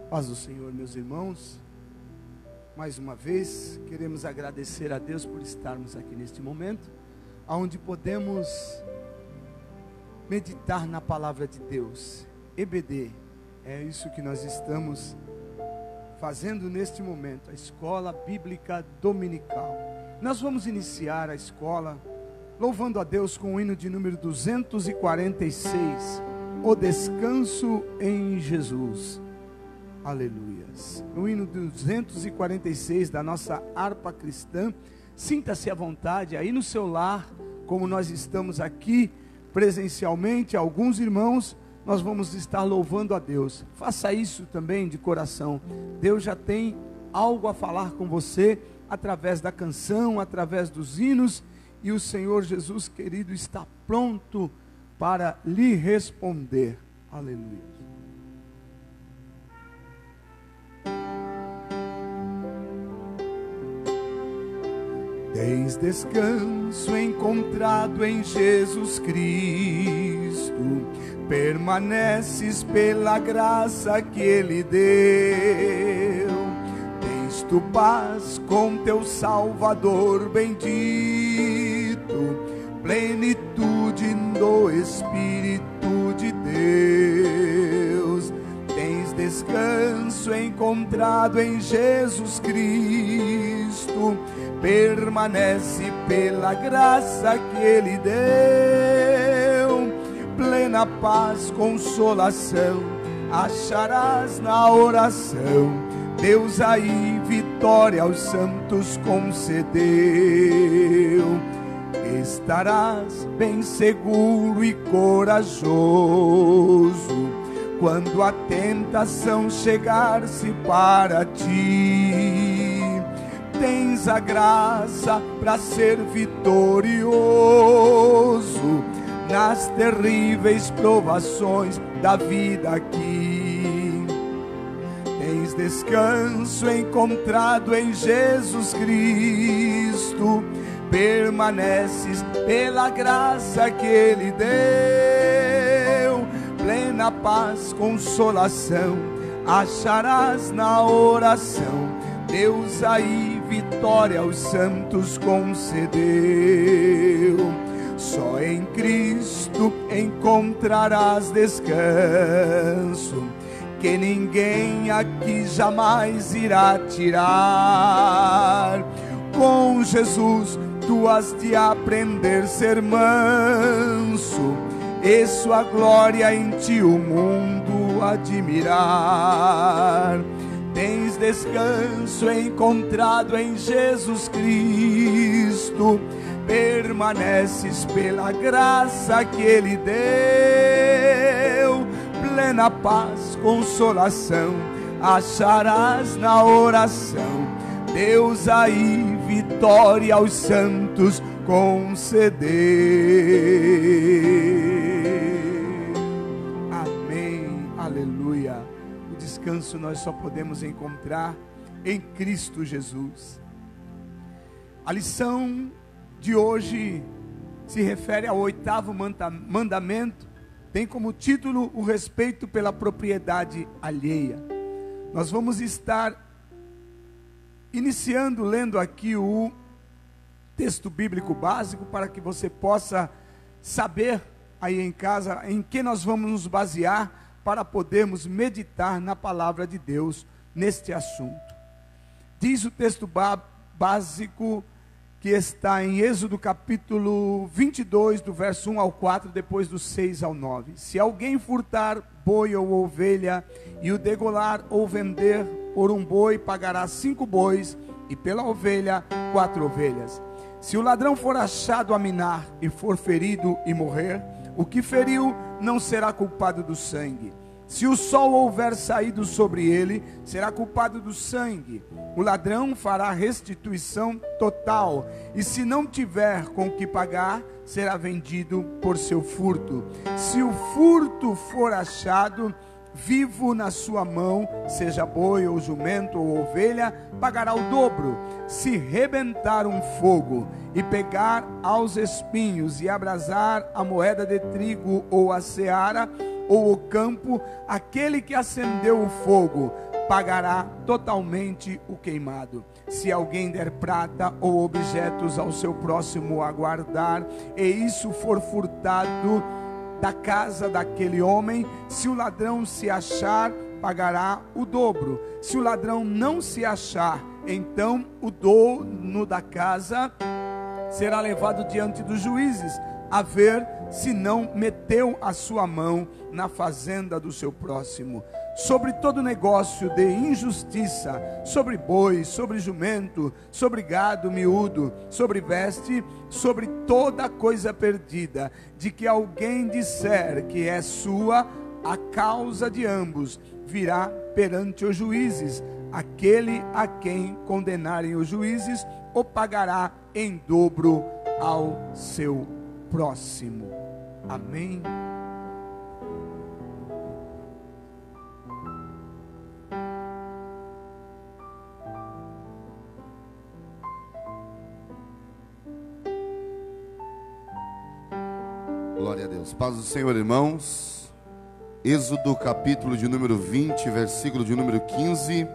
Paz do Senhor, meus irmãos. Mais uma vez, queremos agradecer a Deus por estarmos aqui neste momento, onde podemos meditar na palavra de Deus. EBD, é isso que nós estamos fazendo neste momento, a Escola Bíblica Dominical. Nós vamos iniciar a escola louvando a Deus com o hino de número 246, O Descanso em Jesus. Aleluias. O hino 246 da nossa harpa cristã. Sinta-se à vontade aí no seu lar, como nós estamos aqui presencialmente, alguns irmãos, nós vamos estar louvando a Deus. Faça isso também de coração. Deus já tem algo a falar com você através da canção, através dos hinos, e o Senhor Jesus querido está pronto para lhe responder. Aleluia. Tens descanso encontrado em Jesus Cristo, permaneces pela graça que Ele deu. Tens tu paz com teu Salvador bendito, plenitude do Espírito de Deus. Tens descanso encontrado em Jesus Cristo, permanece pela graça que Ele deu. Plena paz, consolação, acharás na oração. Deus aí vitória aos santos concedeu. Estarás bem seguro e corajoso quando a tentação chegar-se para ti. Tens a graça para ser vitorioso nas terríveis provações da vida aqui. Tens descanso encontrado em Jesus Cristo, permaneces pela graça que Ele deu. Plena paz, consolação, acharás na oração. Deus aí vitória aos santos concedeu. Só em Cristo encontrarás descanso, que ninguém aqui jamais irá tirar. Com Jesus tu has de aprender a ser manso, e sua glória em ti o mundo admirar. Tens descanso encontrado em Jesus Cristo, permaneces pela graça que Ele deu. Plena paz, consolação, acharás na oração. Deus aí vitória aos santos concedeu. Amém, aleluia. O descanso nós só podemos encontrar em Cristo Jesus. A lição de hoje se refere ao 8º mandamento, tem como título o respeito pela propriedade alheia. Nós vamos estar iniciando lendo aqui o texto bíblico básico, para que você possa saber aí em casa em que nós vamos nos basear para podermos meditar na palavra de Deus neste assunto. Diz o texto básico que está em Êxodo capítulo 22, do verso 1 ao 4, depois do 6 ao 9. Se alguém furtar boi ou ovelha, e o degolar ou vender por um boi, pagará 5 bois, e pela ovelha 4 ovelhas. Se o ladrão for achado a minar, e for ferido e morrer, o que feriu não será culpado do sangue. Se o sol houver saído sobre ele, será culpado do sangue. O ladrão fará restituição total, e se não tiver com que pagar, será vendido por seu furto. Se o furto for achado vivo na sua mão, seja boi ou jumento ou ovelha, pagará o dobro. Se rebentar um fogo e pegar aos espinhos e abrasar a moeda de trigo ou a seara ou o campo, aquele que acendeu o fogo pagará totalmente o queimado. Se alguém der prata ou objetos ao seu próximo a guardar, e isso for furtado da casa daquele homem, se o ladrão se achar, pagará o dobro. Se o ladrão não se achar, então o dono da casa será levado diante dos juízes, a ver se não meteu a sua mão na fazenda do seu próximo. Sobre todo negócio de injustiça, sobre boi, sobre jumento, sobre gado miúdo, sobre veste, sobre toda coisa perdida, de que alguém disser que é sua, a causa de ambos virá perante os juízes. Aquele a quem condenarem os juízes, o pagará em dobro ao seu próximo. Amém. Glória a Deus. Paz do Senhor, irmãos. Êxodo capítulo de número 20, versículo de número 15,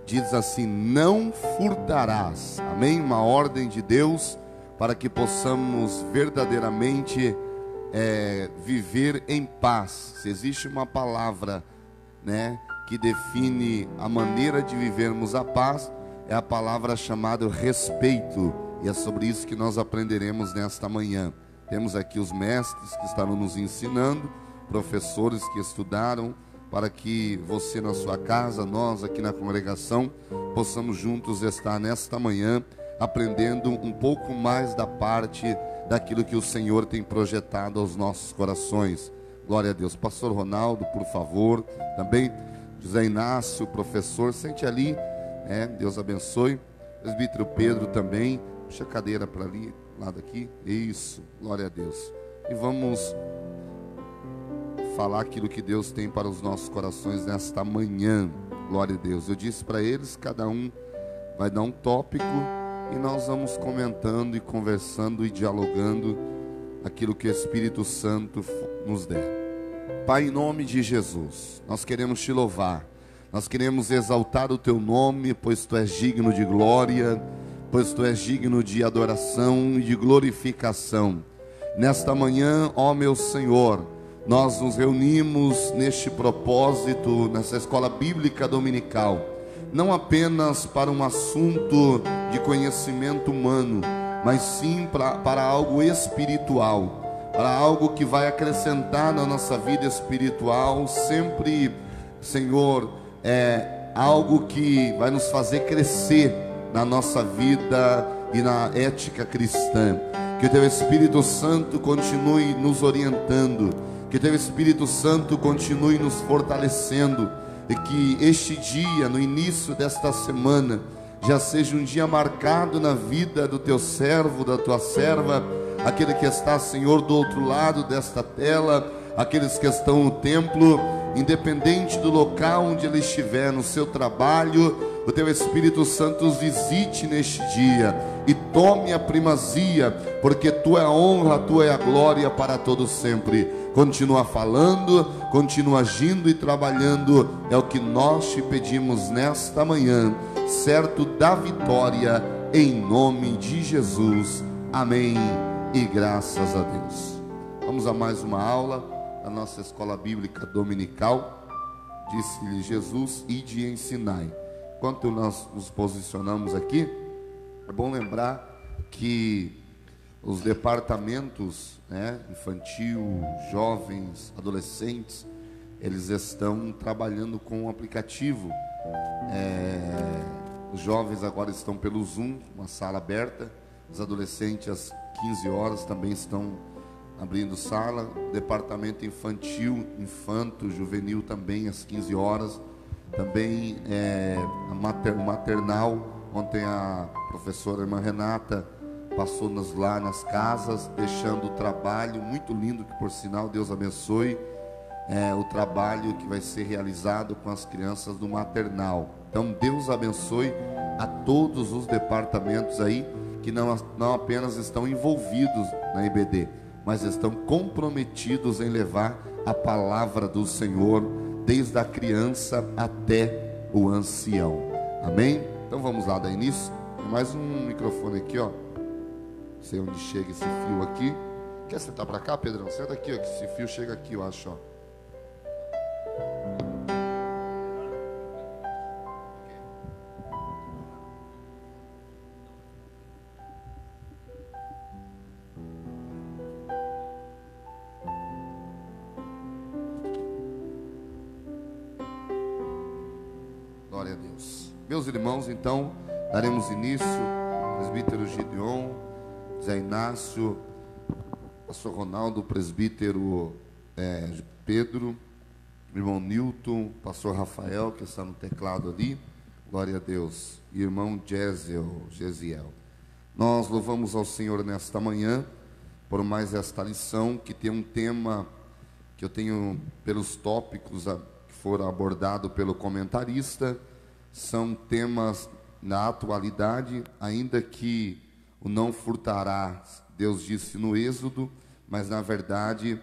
diz assim: não furtarás. Amém? Uma ordem de Deus para que possamos verdadeiramente viver em paz. Se existe uma palavra, né, que define a maneira de vivermos a paz, é a palavra chamada respeito. E é sobre isso que nós aprenderemos nesta manhã. Temos aqui os mestres que estarão nos ensinando, professores que estudaram, para que você na sua casa, nós aqui na congregação, possamos juntos estar nesta manhã aprendendo um pouco mais da parte daquilo que o Senhor tem projetado aos nossos corações. Glória a Deus. Pastor Ronaldo, por favor. Também José Inácio, professor, sente ali, Deus abençoe. Presbítero Pedro também, puxa a cadeira para ali, lado aqui, isso, glória a Deus. E vamos falar aquilo que Deus tem para os nossos corações nesta manhã. Glória a Deus. Eu disse para eles, cada um vai dar um tópico e nós vamos comentando e conversando e dialogando aquilo que o Espírito Santo nos der. Pai, em nome de Jesus, nós queremos te louvar, nós queremos exaltar o teu nome, pois tu és digno de glória, pois tu és digno de adoração e de glorificação. Nesta manhã, ó meu Senhor, nós nos reunimos neste propósito, nessa escola bíblica dominical, não apenas para um assunto de conhecimento humano, mas sim para algo espiritual, para algo que vai acrescentar na nossa vida espiritual, sempre, Senhor, algo que vai nos fazer crescer na nossa vida e na ética cristã. Que o teu Espírito Santo continue nos orientando, que o teu Espírito Santo continue nos fortalecendo, e que este dia, no início desta semana, já seja um dia marcado na vida do teu servo, da tua serva, aquele que está, Senhor, do outro lado desta tela, aqueles que estão no templo, independente do local onde ele estiver, no seu trabalho, o teu Espírito Santo os visite neste dia e tome a primazia, porque tu é a honra, tu é a glória para todo sempre. Continua falando, continua agindo e trabalhando, é o que nós te pedimos nesta manhã, certo da vitória, em nome de Jesus. Amém e graças a Deus. Vamos a mais uma aula da nossa escola bíblica dominical. Disse-lhe Jesus: ide e ensinai. Enquanto nós nos posicionamos aqui, é bom lembrar que os departamentos, infantil, jovens, adolescentes, eles estão trabalhando com um aplicativo. Os jovens agora estão pelo Zoom, uma sala aberta. Os adolescentes às 15 horas também estão abrindo sala. Departamento infantil, infanto, juvenil também às 15 horas. Também o maternal. Ontem a professora irmã Renata passou lá nas casas, deixando o trabalho muito lindo, que por sinal Deus abençoe, o trabalho que vai ser realizado com as crianças do maternal. Então Deus abençoe a todos os departamentos aí, que não apenas estão envolvidos na IBD, mas estão comprometidos em levar a palavra do Senhor, desde a criança até o ancião. Amém? Então vamos lá dar início. Tem mais um microfone aqui, ó. Não sei onde chega esse fio aqui. Quer sentar para cá, Pedrão? Senta aqui, ó, que esse fio chega aqui, eu acho, ó. Glória a Deus. Meus irmãos, então, daremos início. Presbítero Gideon, Zé Inácio, pastor Ronaldo, presbítero Pedro, irmão Newton, pastor Rafael, que está no teclado ali, glória a Deus, e irmão Gesiel. Nós louvamos ao Senhor nesta manhã, por mais esta lição, que tem um tema, que eu tenho pelos tópicos que foram abordados pelo comentarista, são temas na atualidade, ainda que o não furtarás, Deus disse no Êxodo, mas na verdade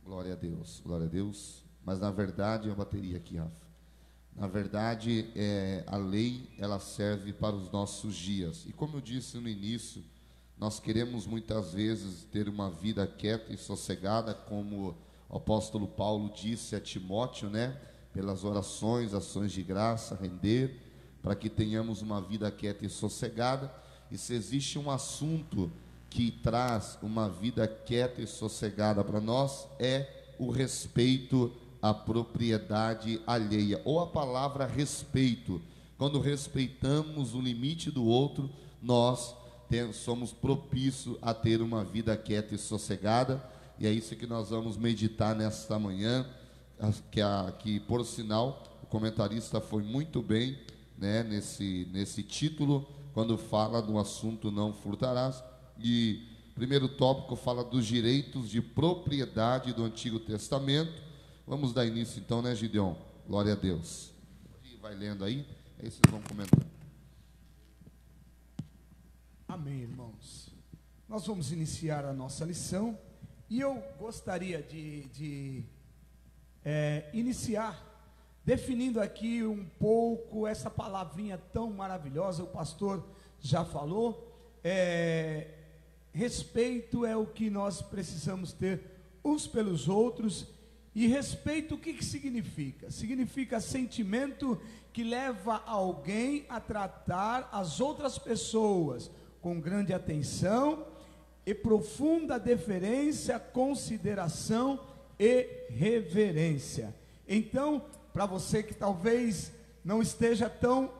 glória a Deus, mas na verdade a bateria aqui, Rafa. Na verdade, a lei, ela serve para os nossos dias, e como eu disse no início, nós queremos muitas vezes ter uma vida quieta e sossegada, como o apóstolo Paulo disse a Timóteo, né? Pelas orações, ações de graça, render, para que tenhamos uma vida quieta e sossegada. E se existe um assunto que traz uma vida quieta e sossegada para nós, é o respeito à propriedade alheia, ou a palavra respeito. Quando respeitamos o limite do outro, nós somos propícios a ter uma vida quieta e sossegada, e é isso que nós vamos meditar nesta manhã, que por sinal, o comentarista foi muito bem, né, nesse título, quando fala do assunto não furtarás, e primeiro tópico fala dos direitos de propriedade do Antigo Testamento. Vamos dar início então, né, Gideon? Glória a Deus. Vai lendo aí vocês vão comentar. Amém, irmãos. Nós vamos iniciar a nossa lição e eu gostaria de iniciar definindo aqui um pouco essa palavrinha tão maravilhosa. O pastor já falou, respeito é o que nós precisamos ter uns pelos outros. E respeito, o que significa? Significa sentimento que leva alguém a tratar as outras pessoas com grande atenção e profunda deferência, consideração e reverência. Então, para você que talvez não esteja tão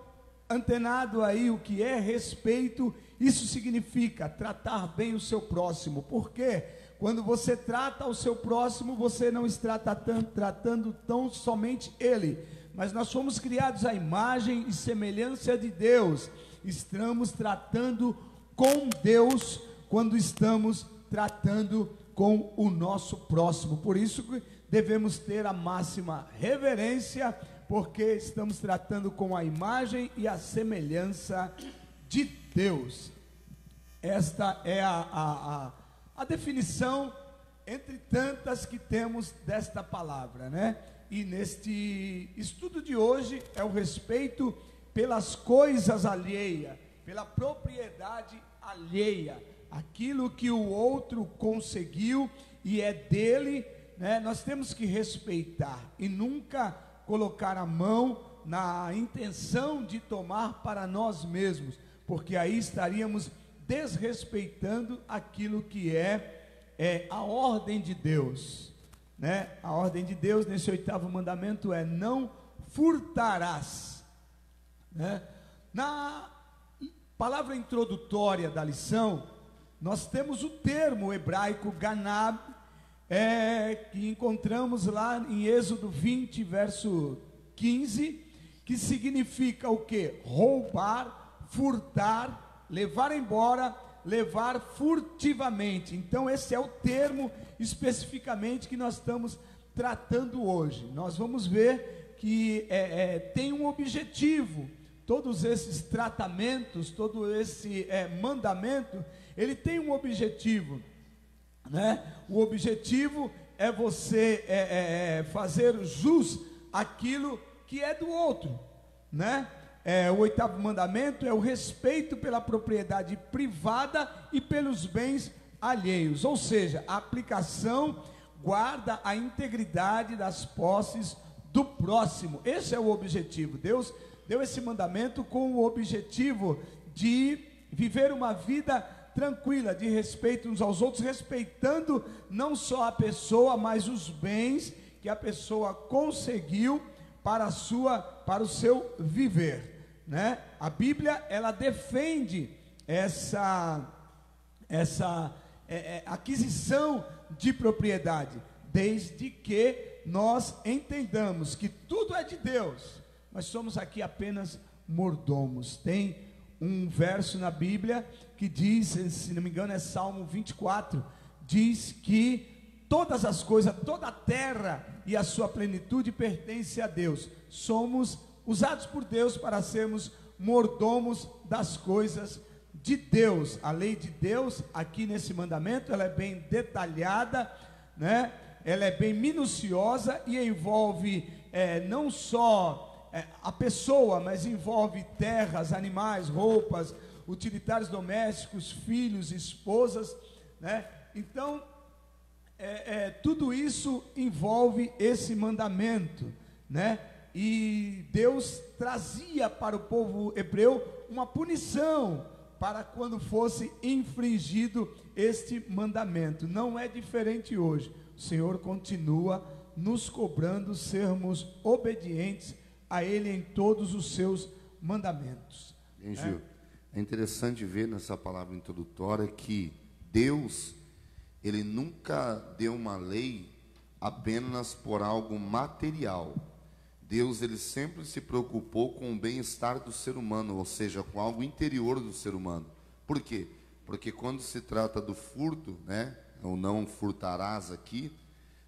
antenado aí o que é respeito, isso significa tratar bem o seu próximo. Por quê? Quando você trata o seu próximo, você não está tratando tão somente ele, mas nós fomos criados à imagem e semelhança de Deus. Estamos tratando com Deus quando estamos tratando com o nosso próximo. Por isso que devemos ter a máxima reverência, porque estamos tratando com a imagem e a semelhança de Deus. Esta é a definição, entre tantas que temos desta palavra, né? E neste estudo de hoje é o respeito pelas coisas alheias, pela propriedade alheia, aquilo que o outro conseguiu e é dele, né? Nós temos que respeitar e nunca colocar a mão na intenção de tomar para nós mesmos, porque aí estaríamos desrespeitando aquilo que é a ordem de Deus, né? A ordem de Deus nesse 8º mandamento é: não furtarás, né? Na palavra introdutória da lição, nós temos o termo hebraico ganab, que encontramos lá em Êxodo 20, verso 15, que significa o quê? Roubar, furtar, levar embora, levar furtivamente. Então esse é o termo especificamente que nós estamos tratando hoje. Nós vamos ver que tem um objetivo. Todos esses tratamentos, todo esse mandamento, ele tem um objetivo. né? O objetivo é você fazer jus àquilo que é do outro, né? O 8º mandamento é o respeito pela propriedade privada e pelos bens alheios, ou seja, a aplicação guarda a integridade das posses do próximo. Esse é o objetivo. Deus deu esse mandamento com o objetivo de viver uma vida tranquila, de respeito uns aos outros, respeitando não só a pessoa, mas os bens que a pessoa conseguiu para o seu viver, né? A Bíblia, ela defende essa aquisição de propriedade, desde que nós entendamos que tudo é de Deus, nós somos aqui apenas mordomos. Tem um verso na Bíblia que diz, se não me engano é Salmo 24, diz que todas as coisas, toda a terra e a sua plenitude pertence a Deus. Somos usados por Deus para sermos mordomos das coisas de Deus. A lei de Deus aqui nesse mandamento, ela é bem detalhada, né? Ela é bem minuciosa e envolve não só a pessoa, mas envolve terras, animais, roupas, utilitários domésticos, filhos, esposas, né? Então, tudo isso envolve esse mandamento, né? E Deus trazia para o povo hebreu uma punição para quando fosse infringido este mandamento. Não é diferente hoje. O Senhor continua nos cobrando sermos obedientes a Ele em todos os seus mandamentos. Bem, Gil, é interessante ver nessa palavra introdutória que Deus, Ele nunca deu uma lei apenas por algo material. Deus, Ele sempre se preocupou com o bem-estar do ser humano, ou seja, com algo interior do ser humano. Por quê? Porque quando se trata do furto, né, ou não furtarás aqui,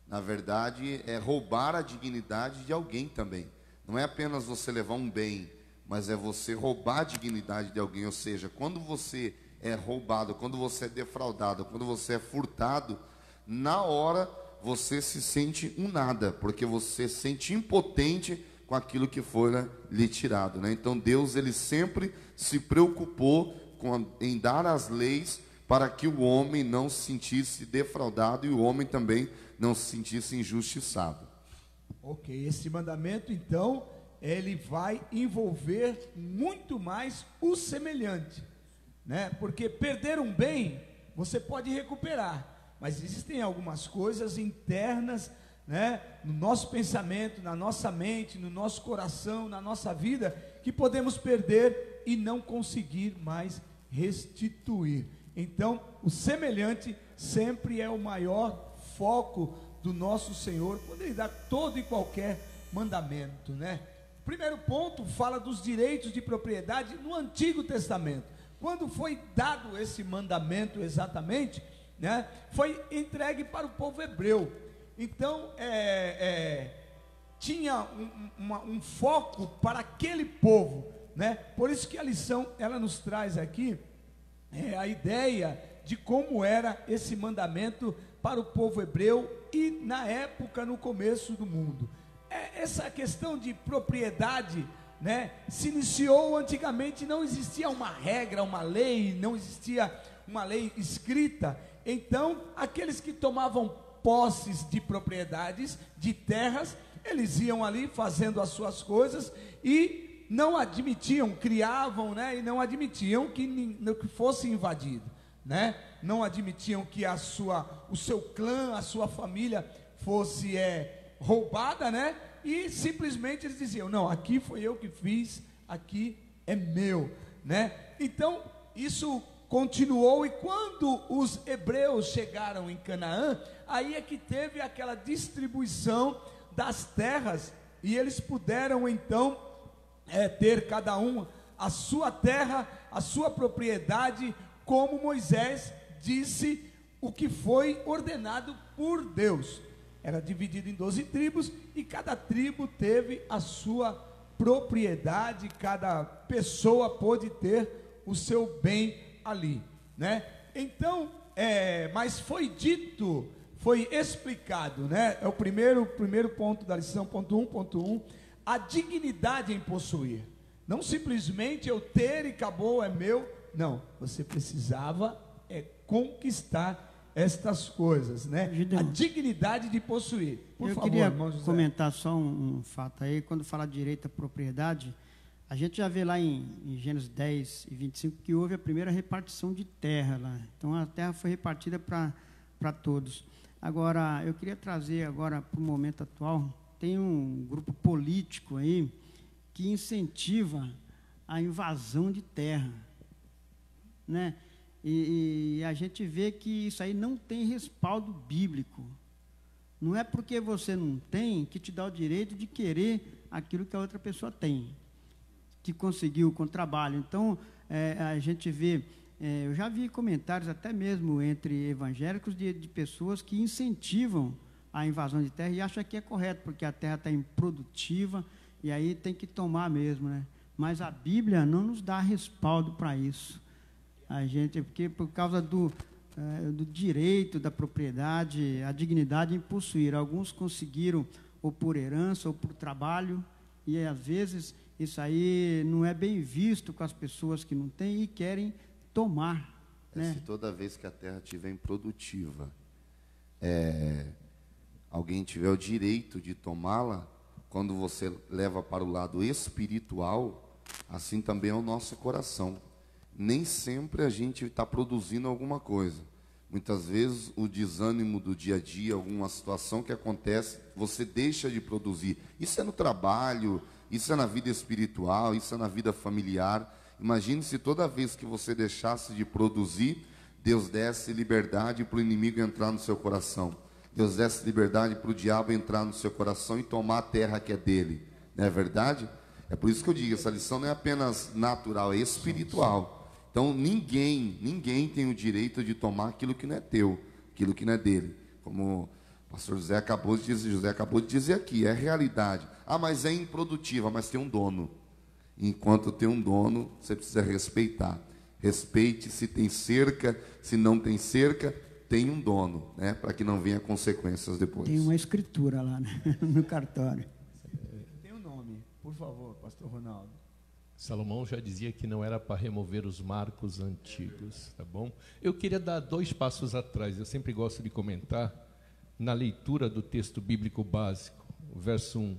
na verdade é roubar a dignidade de alguém também. Não é apenas você levar um bem, mas é você roubar a dignidade de alguém. Ou seja, quando você é roubado, quando você é defraudado, quando você é furtado, na hora você se sente um nada, porque você se sente impotente com aquilo que foi, né, lhe tirado, né? Então Deus, Ele sempre se preocupou em dar as leis para que o homem não se sentisse defraudado e o homem também não se sentisse injustiçado. Ok, esse mandamento então, ele vai envolver muito mais o semelhante, né? Porque perder um bem, você pode recuperar, mas existem algumas coisas internas, né, no nosso pensamento, na nossa mente, no nosso coração, na nossa vida, que podemos perder e não conseguir mais restituir. Então, o semelhante sempre é o maior foco do nosso Senhor, quando Ele dá todo e qualquer mandamento, né? O primeiro ponto fala dos direitos de propriedade no Antigo Testamento. Quando foi dado esse mandamento exatamente, né, foi entregue para o povo hebreu. Então, tinha um foco para aquele povo, né? Por isso que a lição, ela nos traz aqui a ideia de como era esse mandamento para o povo hebreu e na época, no começo do mundo. Essa questão de propriedade, né, se iniciou antigamente, não existia uma regra, uma lei, não existia uma lei escrita. Então, aqueles que tomavam posses de propriedades, de terras, eles iam ali fazendo as suas coisas e não admitiam, criavam, né, e não admitiam que fosse invadido, né? Não admitiam que o seu clã, a sua família fosse roubada, né? E simplesmente eles diziam: não, aqui foi eu que fiz, aqui é meu, né? Então isso continuou, e quando os hebreus chegaram em Canaã, aí é que teve aquela distribuição das terras, e eles puderam então ter cada um a sua terra, a sua propriedade, como Moisés disse, o que foi ordenado por Deus. Era dividido em 12 tribos, e cada tribo teve a sua propriedade, cada pessoa pôde ter o seu bem ali, né? Então, mas foi dito, foi explicado, né? É o primeiro ponto da lição, ponto 1.1, a dignidade em possuir. Não simplesmente eu ter e acabou, é meu. Não, você precisava conquistar estas coisas, né? Gideon, a dignidade de possuir. Por favor, queria irmão José. comentar só um fato aí. Quando fala direito à propriedade, a gente já vê lá em Gênesis 10 e 25 que houve a primeira repartição de terra lá. Então a terra foi repartida para todos. Agora, eu queria trazer agora para o momento atual, tem um grupo político aí que incentiva a invasão de terra, né? E a gente vê que isso aí não tem respaldo bíblico. Não é porque você não tem que te dá o direito de querer aquilo que a outra pessoa tem, que conseguiu com trabalho. Então, a gente vê, eu já vi comentários até mesmo entre evangélicos de pessoas que incentivam a invasão de terra e acham que é correto, porque a terra está improdutiva e aí tem que tomar mesmo, né? Mas a Bíblia não nos dá respaldo para isso. A gente, porque por causa do direito da propriedade, a dignidade em possuir. Alguns conseguiram ou por herança ou por trabalho, e às vezes isso aí não é bem visto com as pessoas que não têm e querem tomar. Né? Se toda vez que a terra estiver improdutiva, alguém tiver o direito de tomá-la, quando você leva para o lado espiritual, assim também é o nosso coração. Nem sempre a gente está produzindo alguma coisa. Muitas vezes o desânimo do dia a dia, alguma situação que acontece, você deixa de produzir. Isso é no trabalho, isso é na vida espiritual, isso é na vida familiar. Imagine se toda vez que você deixasse de produzir, Deus desse liberdade para o inimigo entrar no seu coração. Deus desse liberdade para o diabo entrar no seu coração e tomar a terra que é dele. Não é verdade? É por isso que eu digo, essa lição não é apenas natural, é espiritual. Então, ninguém tem o direito de tomar aquilo que não é teu, aquilo que não é dele. Como o pastor José acabou de dizer aqui, é realidade. Ah, mas é improdutiva, mas tem um dono. Enquanto tem um dono, você precisa respeitar. Respeite se tem cerca, se não tem cerca, tem um dono, né? Para que não venha consequências depois. Tem uma escritura lá, né? No cartório. Tem um nome, por favor, pastor Ronaldo. Salomão já dizia que não era para remover os marcos antigos, tá bom? Eu queria dar 2 passos atrás, eu sempre gosto de comentar, na leitura do texto bíblico básico, o verso 1.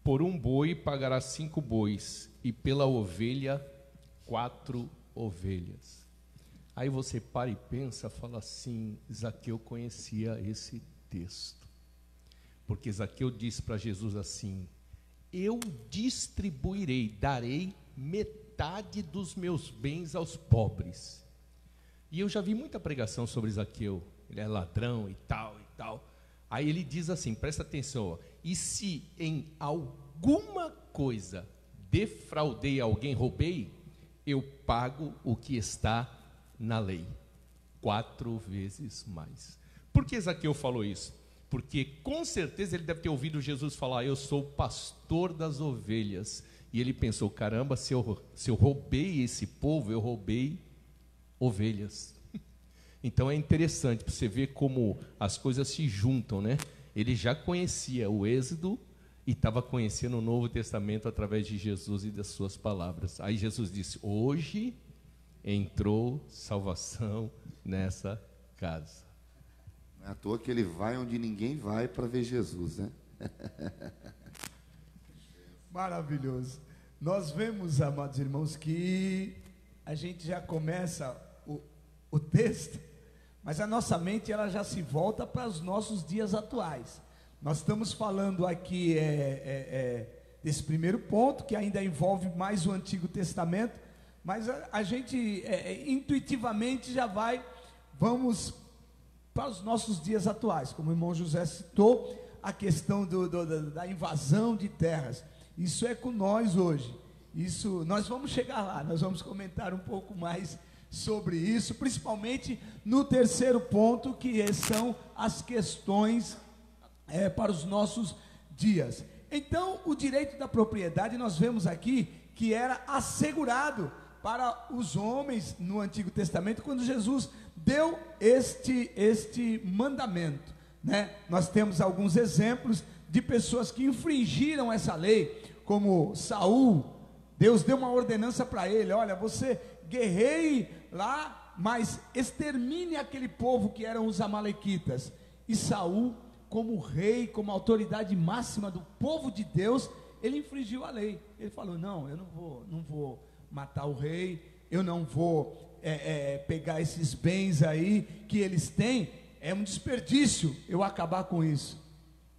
Por um boi pagará 5 bois, e pela ovelha 4 ovelhas. Aí você para e pensa, fala assim, Zaqueu conhecia esse texto. Porque Zaqueu disse para Jesus assim, eu distribuirei, darei metade dos meus bens aos pobres. E eu já vi muita pregação sobre Zaqueu, ele é ladrão e tal, e tal. Aí ele diz assim, presta atenção, ó, e se em alguma coisa defraudei alguém, roubei, eu pago o que está na lei, 4 vezes mais. Por que Zaqueu falou isso? Porque com certeza ele deve ter ouvido Jesus falar, eu sou o pastor das ovelhas. E ele pensou, caramba, se eu roubei esse povo, eu roubei ovelhas. Então é interessante para você ver como as coisas se juntam, né? Ele já conhecia o Êxodo e estava conhecendo o Novo Testamento através de Jesus e das suas palavras. Aí Jesus disse, hoje entrou salvação nessa casa. Não é à toa que ele vai onde ninguém vai para ver Jesus, né? Maravilhoso. Nós vemos, amados irmãos, que a gente já começa o texto, mas a nossa mente ela já se volta para os nossos dias atuais. Nós estamos falando aqui desse primeiro ponto, que ainda envolve mais o Antigo Testamento, mas a gente intuitivamente vamos para os nossos dias atuais, como o irmão José citou, a questão da invasão de terras. Isso é com nós hoje. Isso, nós vamos chegar lá, nós vamos comentar um pouco mais sobre isso, principalmente no terceiro ponto, que são as questões para os nossos dias. Então, o direito da propriedade, nós vemos aqui que era assegurado para os homens no Antigo Testamento, quando Jesus deu este mandamento, né? Nós temos alguns exemplos de pessoas que infringiram essa lei, como Saul. Deus deu uma ordenança para ele: olha, você guerreie lá, mas extermine aquele povo que eram os amalequitas. E Saul, como rei, como autoridade máxima do povo de Deus, ele infringiu a lei. Ele falou: não, eu não vou matar o rei, eu não vou pegar esses bens aí que eles têm, é um desperdício eu acabar com isso.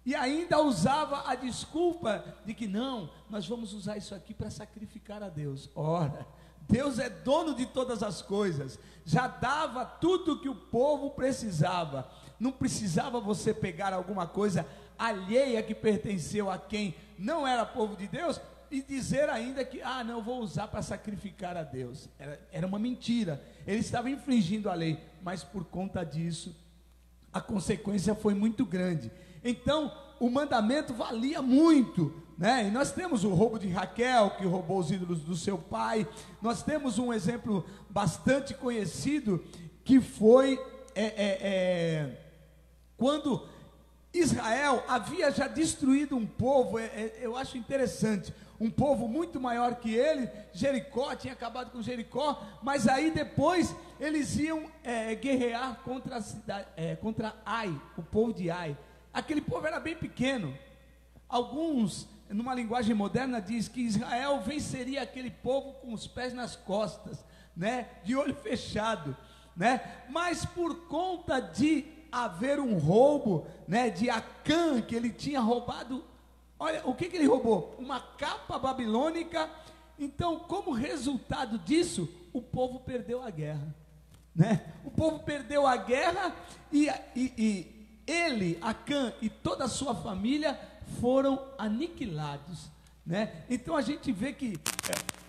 E ainda usava a desculpa de que não, nós vamos usar isso aqui para sacrificar a Deus. Ora, Deus é dono de todas as coisas, já dava tudo que o povo precisava, não precisava você pegar alguma coisa alheia que pertenceu a quem não era povo de Deus e dizer ainda que, não, vou usar para sacrificar a Deus. Era uma mentira, ele estava infringindo a lei, mas por conta disso, a consequência foi muito grande. Então, o mandamento valia muito, né? E nós temos o roubo de Raquel, que roubou os ídolos do seu pai. Nós temos um exemplo bastante conhecido, que foi quando Israel havia já destruído um povo, eu acho interessante, um povo muito maior que ele. Jericó, tinha acabado com Jericó, mas aí depois eles iam guerrear contra a cidade, contra Ai, o povo de Ai. Aquele povo era bem pequeno. Alguns, numa linguagem moderna, diz que Israel venceria aquele povo com os pés nas costas, né? De olho fechado, né? Mas por conta de haver um roubo, né? De Acã, que ele tinha roubado. Olha, o que ele roubou? Uma capa babilônica. Então, como resultado disso, o povo perdeu a guerra, né? O povo perdeu a guerra e ele, Acã e toda a sua família foram aniquilados, né? Então a gente vê que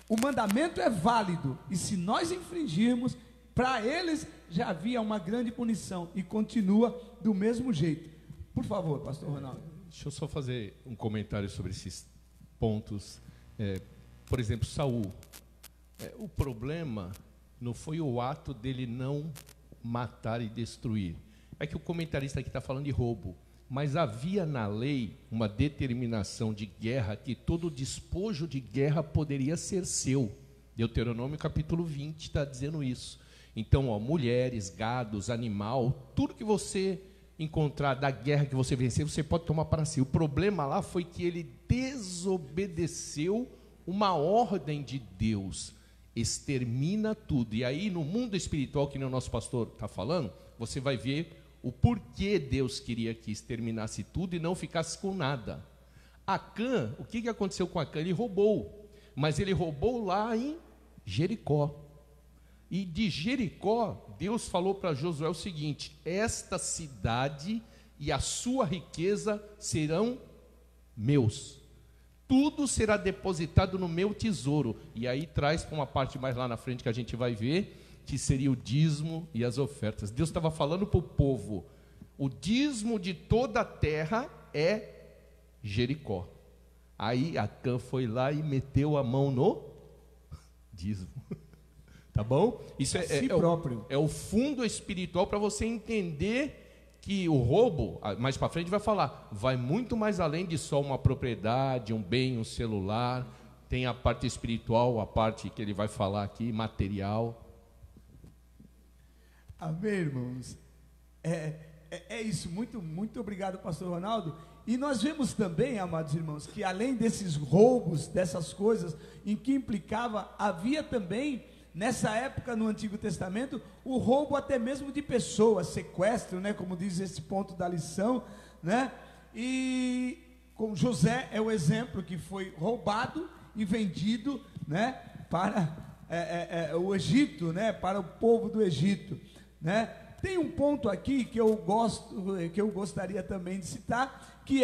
o mandamento é válido, e se nós infringirmos, para eles já havia uma grande punição, e continua do mesmo jeito. Por favor, pastor Ronaldo. Deixa eu só fazer um comentário sobre esses pontos. Por exemplo, Saul. O problema não foi o ato dele não matar e destruir. É que o comentarista aqui está falando de roubo, mas havia na lei uma determinação de guerra, que todo despojo de guerra poderia ser seu. Deuteronômio capítulo 20 está dizendo isso. Então, mulheres, gados, animal, tudo que você encontrar da guerra que você vencer, você pode tomar para si. O problema lá foi que ele desobedeceu uma ordem de Deus: extermina tudo. E aí, no mundo espiritual, que nem o nosso pastor está falando, você vai ver o porquê Deus queria que exterminasse tudo e não ficasse com nada. Acã, o que aconteceu com Acã? Ele roubou, mas ele roubou lá em Jericó. E de Jericó, Deus falou para Josué o seguinte: esta cidade e a sua riqueza serão meus, tudo será depositado no meu tesouro. E aí traz para uma parte mais lá na frente que a gente vai ver, que seria o dízimo e as ofertas. Deus estava falando para o povo: o dízimo de toda a terra é Jericó. Aí Acã foi lá e meteu a mão no dízimo. Tá bom? Isso é o fundo espiritual para você entender que o roubo, mais para frente vai falar, vai muito mais além de só uma propriedade, um bem, um celular. Tem a parte espiritual, a parte que ele vai falar aqui, material. Amém, irmãos? É isso, muito obrigado, pastor Ronaldo. E nós vemos também, amados irmãos, que além desses roubos, dessas coisas, em que implicava, havia também, nessa época no Antigo Testamento, o roubo até mesmo de pessoas, sequestro, né, como diz esse ponto da lição, né? E com José é o exemplo, que foi roubado e vendido, né, para o Egito, né, para o povo do Egito, né? Tem um ponto aqui que eu gostaria também de citar, que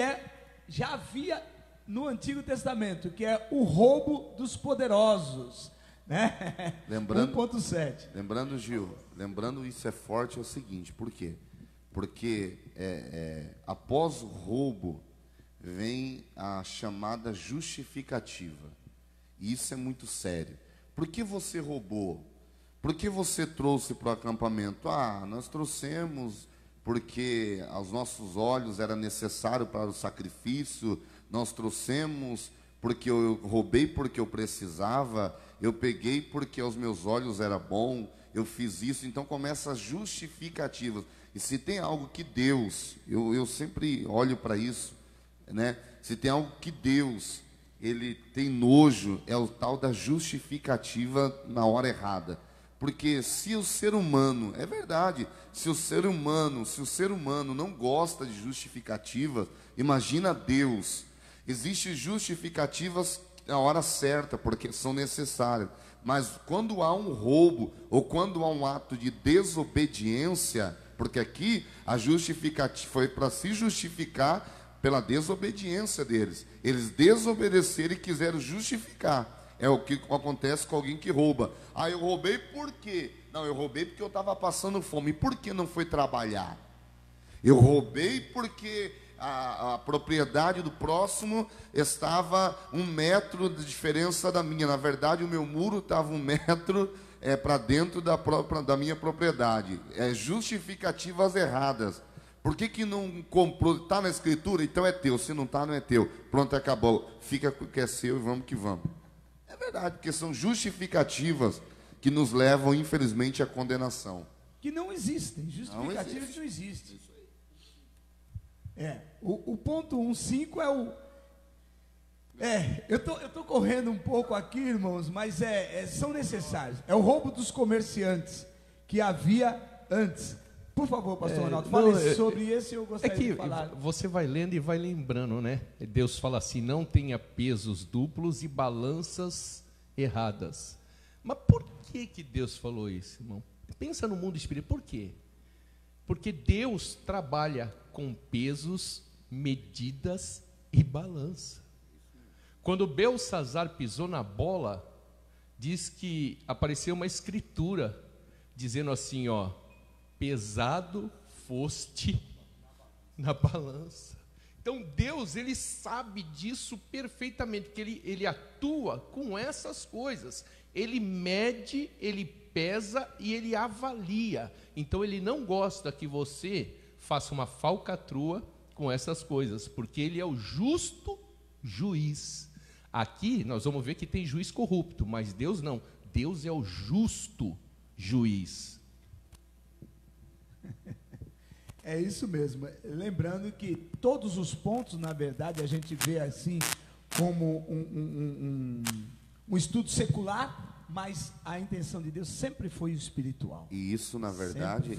já havia no Antigo Testamento, que é o roubo dos poderosos, né? Lembrando, 1.7. Lembrando, Gil, isso é forte, é o seguinte: por quê? Porque após o roubo vem a chamada justificativa. E isso é muito sério, por que você roubou? Por que você trouxe para o acampamento? Ah, nós trouxemos porque aos nossos olhos era necessário para o sacrifício, nós trouxemos porque eu roubei porque eu precisava, eu peguei porque aos meus olhos era bom, eu fiz isso. Então começa as justificativas. E se tem algo que Deus, eu sempre olho para isso, né? Se tem algo que Deus, ele tem nojo, é o tal da justificativa na hora errada. Porque se o ser humano, é verdade, se o ser humano não gosta de justificativas, imagina Deus. Existem justificativas na hora certa, porque são necessárias. Mas quando há um roubo, ou quando há um ato de desobediência, porque aqui a justificativa foi para se justificar pela desobediência deles. Eles desobedeceram e quiseram justificar. É o que acontece com alguém que rouba. Ah, eu roubei por quê? Não, eu roubei porque eu estava passando fome. E por que não foi trabalhar? Eu roubei porque a propriedade do próximo estava 1 metro de diferença da minha. Na verdade, o meu muro estava 1 metro para dentro da minha propriedade. É justificativas erradas. Por que não comprou? Está na escritura? Então é teu. Se não está, não é teu. Pronto, acabou. Fica com o que é seu e vamos que vamos. É verdade, porque são justificativas que nos levam, infelizmente, à condenação. Que não existem, justificativas que não existem. O ponto 1.5 é o... eu tô correndo um pouco aqui, irmãos, mas são necessários. É o roubo dos comerciantes que havia antes. Por favor, pastor Ronaldo, fale sobre esse, eu gostaria de falar. Você vai lendo e vai lembrando, né? Deus fala assim, não tenha pesos duplos e balanças erradas. Mas por que Deus falou isso, irmão? Pensa no mundo espiritual. Por quê? Porque Deus trabalha com pesos, medidas e balança. Quando Belsazar pisou na bola, diz que apareceu uma escritura dizendo assim, ó, pesado foste na balança. Então Deus, ele sabe disso perfeitamente, porque ele atua com essas coisas. Ele mede, ele pesa e ele avalia. Então ele não gosta que você faça uma falcatrua com essas coisas, porque ele é o justo juiz. Aqui nós vamos ver que tem juiz corrupto, mas Deus não. Deus é o justo juiz. É isso mesmo. Lembrando que todos os pontos, na verdade, a gente vê assim como um estudo secular, mas a intenção de Deus sempre foi o espiritual. E isso, na verdade,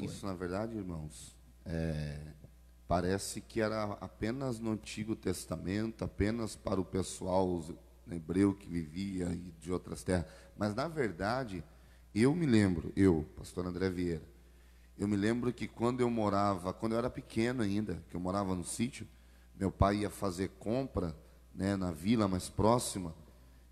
irmãos, parece que era apenas no Antigo Testamento, apenas para o pessoal hebreu que vivia de outras terras. Mas, na verdade, eu me lembro, pastor André Vieira, eu me lembro que quando eu era pequeno ainda, que eu morava no sítio, meu pai ia fazer compra, né, na vila mais próxima,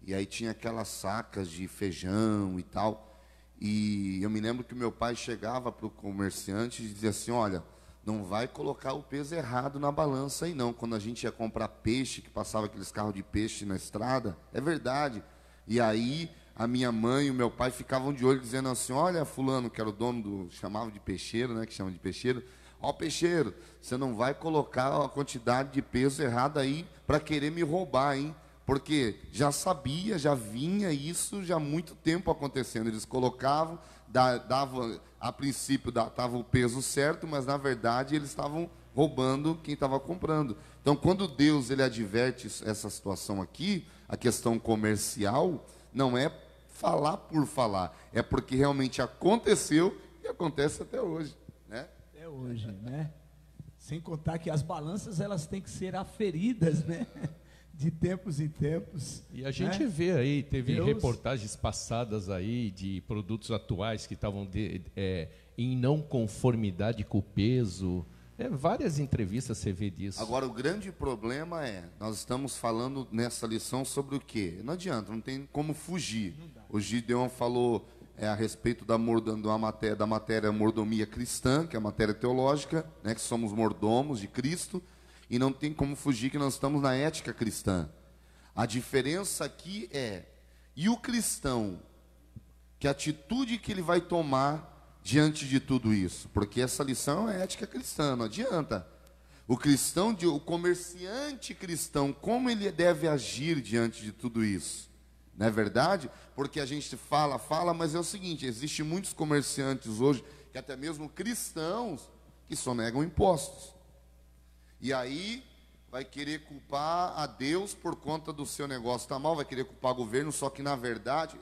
e aí tinha aquelas sacas de feijão e tal, e eu me lembro que meu pai chegava para o comerciante e dizia assim, olha, não vai colocar o peso errado na balança aí não, quando a gente ia comprar peixe, que passava aqueles carros de peixe na estrada, é verdade, e aí a minha mãe e o meu pai ficavam de olho dizendo assim, olha fulano, que era o dono chamava de peixeiro, né, que chama de peixeiro, ó peixeiro, você não vai colocar a quantidade de peso errada aí para querer me roubar, hein, porque já sabia, já vinha isso já há muito tempo acontecendo, eles colocavam, davam, a princípio estava o peso certo, mas na verdade eles estavam roubando quem estava comprando. Então quando Deus ele adverte essa situação aqui, a questão comercial, não é falar por falar, é porque realmente aconteceu e acontece até hoje, né? Até hoje, né? Sem contar que as balanças elas têm que ser aferidas, né? De tempos em tempos. E a gente vê aí, teve reportagens passadas aí de produtos atuais que estavam em não conformidade com o peso. Várias entrevistas você vê disso. Agora, o grande problema nós estamos falando nessa lição sobre o quê? Não adianta, não tem como fugir. O Gideon falou a respeito da matéria mordomia cristã, que é a matéria teológica, né, que somos mordomos de Cristo, e não tem como fugir que nós estamos na ética cristã. A diferença aqui e o cristão Que atitude que ele vai tomar diante de tudo isso? Porque essa lição é ética cristã, não adianta. O cristão, o comerciante cristão, como ele deve agir diante de tudo isso? Não é verdade? Porque a gente fala, mas é o seguinte, existem muitos comerciantes hoje, que até mesmo cristãos, que só negam impostos. E aí vai querer culpar a Deus por conta do seu negócio estar mal, vai querer culpar o governo, só que na verdade,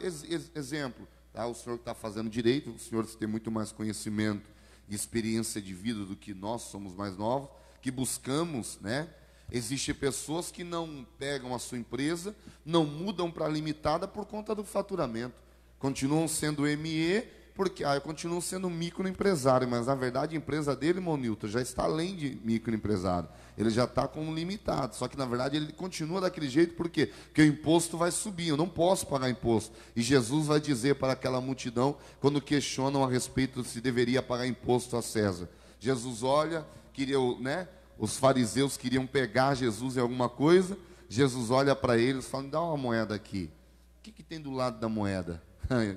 exemplo, tá? O senhor que está fazendo direito, o senhor tem muito mais conhecimento e experiência de vida do que nós, somos mais novos, que buscamos, né? Existem pessoas que não pegam a sua empresa, não mudam para limitada por conta do faturamento. Continuam sendo ME, porque eu continuo sendo microempresário, mas na verdade a empresa dele, irmão Nilton, já está além de microempresário. Ele já está com limitado, só que na verdade ele continua daquele jeito, por quê? Porque o imposto vai subir, eu não posso pagar imposto. E Jesus vai dizer para aquela multidão, quando questionam a respeito se deveria pagar imposto a César. Jesus olha, né? Os fariseus queriam pegar Jesus em alguma coisa, Jesus olha para eles e fala, dá uma moeda aqui. O que tem do lado da moeda?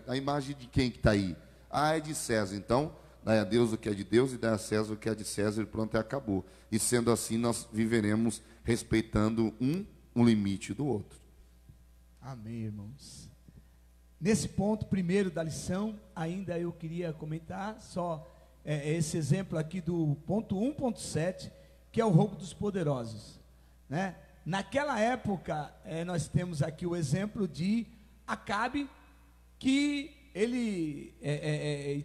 A imagem de quem que está aí? É de César. Então, dai a Deus o que é de Deus e dai a César o que é de César, e pronto, acabou. E sendo assim, nós viveremos respeitando um limite do outro. Amém, irmãos. Nesse ponto primeiro da lição, ainda eu queria comentar só esse exemplo aqui do ponto 1.7, que é o roubo dos poderosos, né? Naquela época, nós temos aqui o exemplo de Acabe, que ele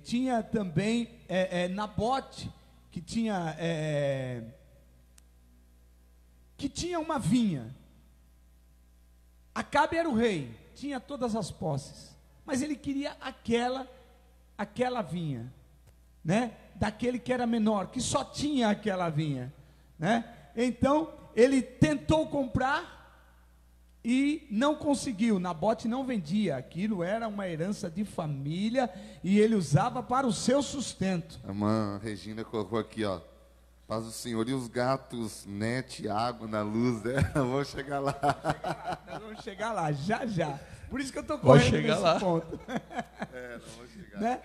tinha também Nabote, que tinha uma vinha. Acabe era o rei, tinha todas as posses, mas ele queria aquela vinha, né? Daquele que era menor, que só tinha aquela vinha, né? Então ele tentou comprar e não conseguiu. Nabote não vendia, aquilo era uma herança de família e ele usava para o seu sustento. A irmã Regina colocou aqui, ó, paz do Senhor, e os gatos, net, água na luz, né? Vamos chegar lá. Nós vamos chegar lá, já. Por isso que eu estou correndo nesse lá. ponto. Nós vamos chegar. Né?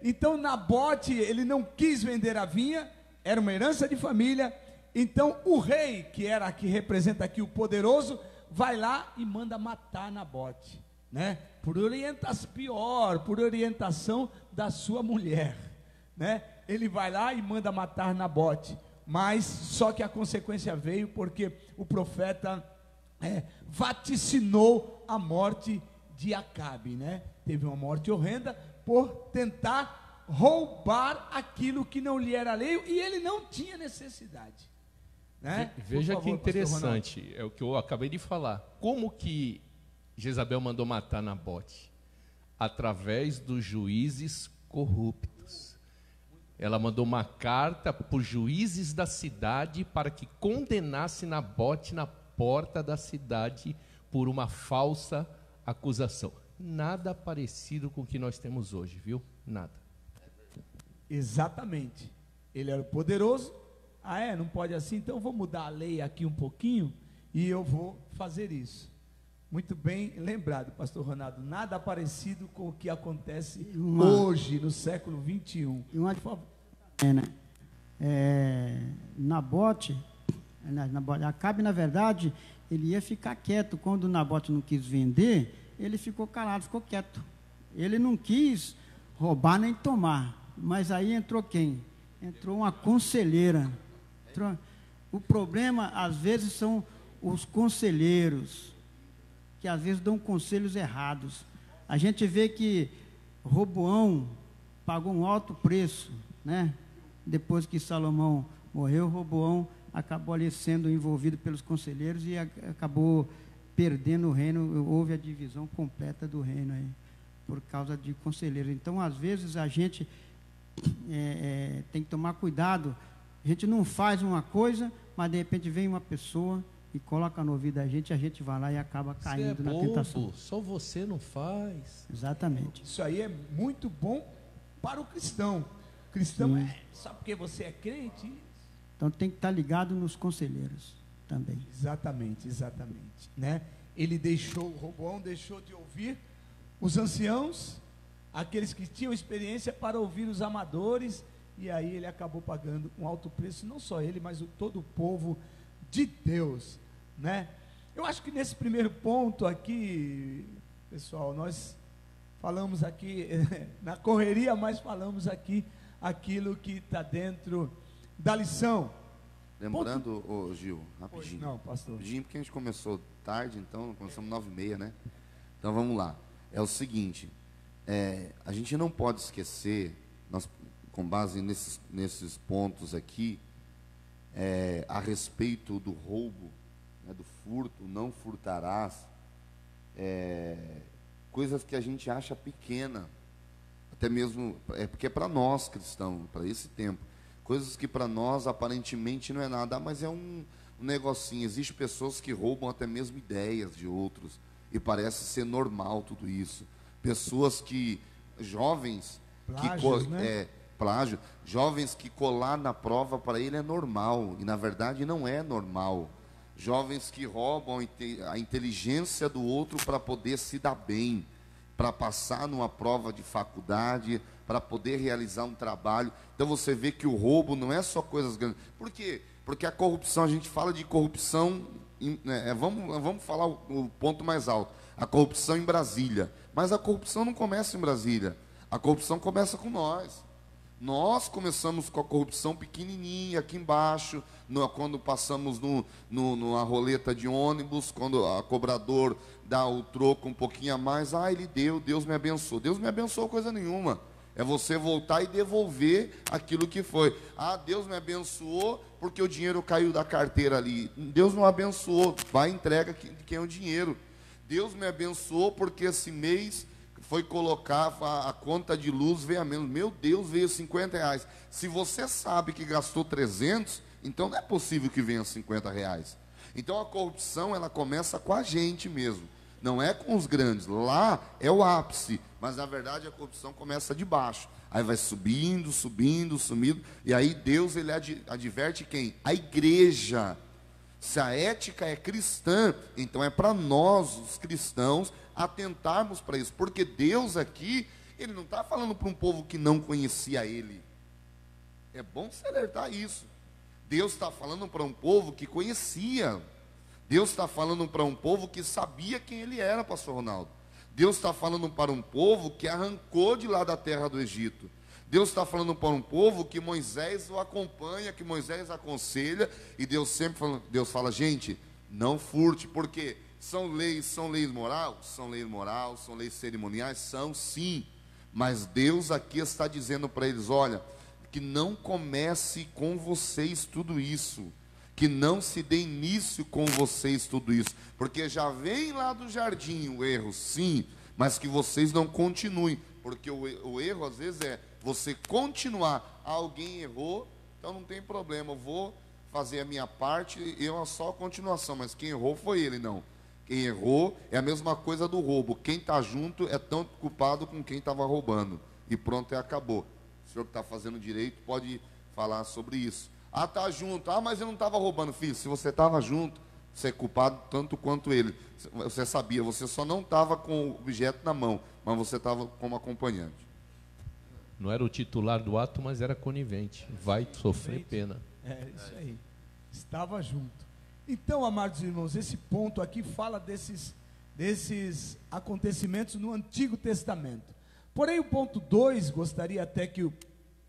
Então Nabote, ele não quis vender a vinha, era uma herança de família. Então o rei, que representa aqui o poderoso, vai lá e manda matar Nabote, né? Por orientação da sua mulher, né? Ele vai lá e manda matar Nabote, mas só que a consequência veio porque o profeta vaticinou a morte de Acabe, né? Teve uma morte horrenda por tentar roubar aquilo que não lhe era alheio e ele não tinha necessidade. Né? Veja favor, que interessante, é o que eu acabei de falar. Como que Jezabel mandou matar Nabote? Através dos juízes corruptos. Ela mandou uma carta para os juízes da cidade para que condenasse Nabote na porta da cidade por uma falsa acusação. Nada parecido com o que nós temos hoje, viu? Nada. Exatamente. Ele era poderoso. Não pode assim, então eu vou mudar a lei aqui um pouquinho e eu vou fazer isso. Muito bem lembrado, pastor Ronaldo, nada parecido com o que acontece hoje, no século 21. Por favor. Nabote, Acabe, na verdade, ele ia ficar quieto. Quando Nabote não quis vender, ele ficou calado, ficou quieto. Ele não quis roubar nem tomar, mas aí entrou quem? Entrou uma conselheira. O problema, às vezes, são os conselheiros, que às vezes dão conselhos errados. A gente vê que Roboão pagou um alto preço, né? Depois que Salomão morreu, Roboão acabou ali sendo envolvido pelos conselheiros e acabou perdendo o reino. Houve a divisão completa do reino aí, por causa de conselheiros. Então, às vezes, a gente tem que tomar cuidado. A gente não faz uma coisa, mas de repente vem uma pessoa e coloca no ouvido da gente, a gente vai lá e acaba caindo na tentação. Só você não faz. Exatamente. Isso aí é muito bom para o cristão. O cristão só porque você é crente. Então tem que estar ligado nos conselheiros também. Exatamente, né? Roboão deixou de ouvir os anciãos, aqueles que tinham experiência, para ouvir os amadores, e aí ele acabou pagando um alto preço, não só ele, mas todo o povo de Deus, né? Eu acho que nesse primeiro ponto aqui, pessoal, nós falamos aqui na correria, mas falamos aqui aquilo que está dentro da lição. Lembrando, ô Gil, rapidinho. Não, pastor. Rapidinho, porque a gente começou tarde, então começamos 9h30, né? Então vamos lá. É o seguinte, a gente não pode esquecer, nós, com base nesses pontos aqui, a respeito do roubo, né, do furto, não furtarás, coisas que a gente acha pequena, até mesmo, porque é para nós cristãos, para esse tempo, coisas que para nós aparentemente não é nada, mas é um negocinho. Existem pessoas que roubam até mesmo ideias de outros, e parece ser normal tudo isso. Pessoas jovens, Plágios, né? Plágio, jovens que colar na prova para ele é normal, e na verdade não é normal. Jovens que roubam a inteligência do outro para poder se dar bem, para passar numa prova de faculdade, para poder realizar um trabalho. Então você vê que o roubo não é só coisas grandes. Por quê? Porque a corrupção, a gente fala de corrupção, vamos falar o ponto mais alto, a corrupção em Brasília. Mas a corrupção não começa em Brasília, a corrupção começa com nós. Nós começamos com a corrupção pequenininha aqui embaixo, quando passamos numa roleta de ônibus, quando a cobrador dá o troco um pouquinho a mais, ele deu, Deus me abençoou. Deus me abençoou coisa nenhuma. É você voltar e devolver aquilo que foi. Deus me abençoou porque o dinheiro caiu da carteira ali. Deus não abençoou, vai e entrega quem é o dinheiro. Deus me abençoou porque esse mês foi colocar a conta de luz, veio a menos. Meu Deus, veio R$50. Se você sabe que gastou 300, então não é possível que venha R$50. Então a corrupção, ela começa com a gente mesmo. Não é com os grandes. Lá é o ápice. Mas na verdade a corrupção começa de baixo. Aí vai subindo, subindo, subindo. E aí Deus, ele adverte quem? A igreja. Se a ética é cristã, então é para nós, os cristãos, atentarmos para isso. Porque Deus aqui, ele não está falando para um povo que não conhecia ele. É bom se alertar isso. Deus está falando para um povo que conhecia. Deus está falando para um povo que sabia quem ele era, pastor Ronaldo. Deus está falando para um povo que arrancou de lá da terra do Egito. Deus está falando para um povo que Moisés o acompanha, que Moisés aconselha, e Deus fala, gente, não furte, porque são leis morais, são leis cerimoniais, são sim, mas Deus aqui está dizendo para eles, olha, que não comece com vocês tudo isso, que não se dê início com vocês tudo isso, porque já vem lá do jardim o erro, sim, mas que vocês não continuem, porque o erro às vezes é você continuar. Alguém errou, então não tem problema, eu vou fazer a minha parte, eu só a continuação, mas quem errou foi ele, não. Quem errou é a mesma coisa do roubo, quem está junto é tão culpado com quem estava roubando, e pronto, acabou. O senhor que está fazendo direito pode falar sobre isso. Está junto, mas eu não estava roubando. Filho, se você estava junto, você é culpado tanto quanto ele. Você sabia, você só não estava com o objeto na mão, mas você estava como acompanhante. Não era o titular do ato, mas era conivente. Vai sofrer pena. É isso aí. Estava junto. Então, amados irmãos, esse ponto aqui fala desses acontecimentos no Antigo Testamento. Porém, o ponto 2, gostaria até que o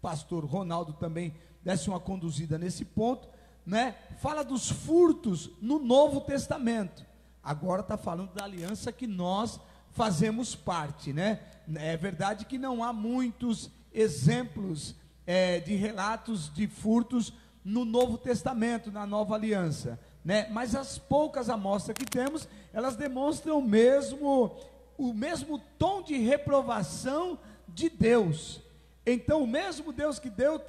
pastor Ronaldo também desse uma conduzida nesse ponto, né? Fala dos furtos no Novo Testamento. Agora está falando da aliança que nós fazemos parte, né? É verdade que não há muitos exemplos de relatos de furtos no Novo Testamento, na Nova Aliança, né? Mas as poucas amostras que temos, elas demonstram o mesmo tom de reprovação de Deus. Então o mesmo Deus que deu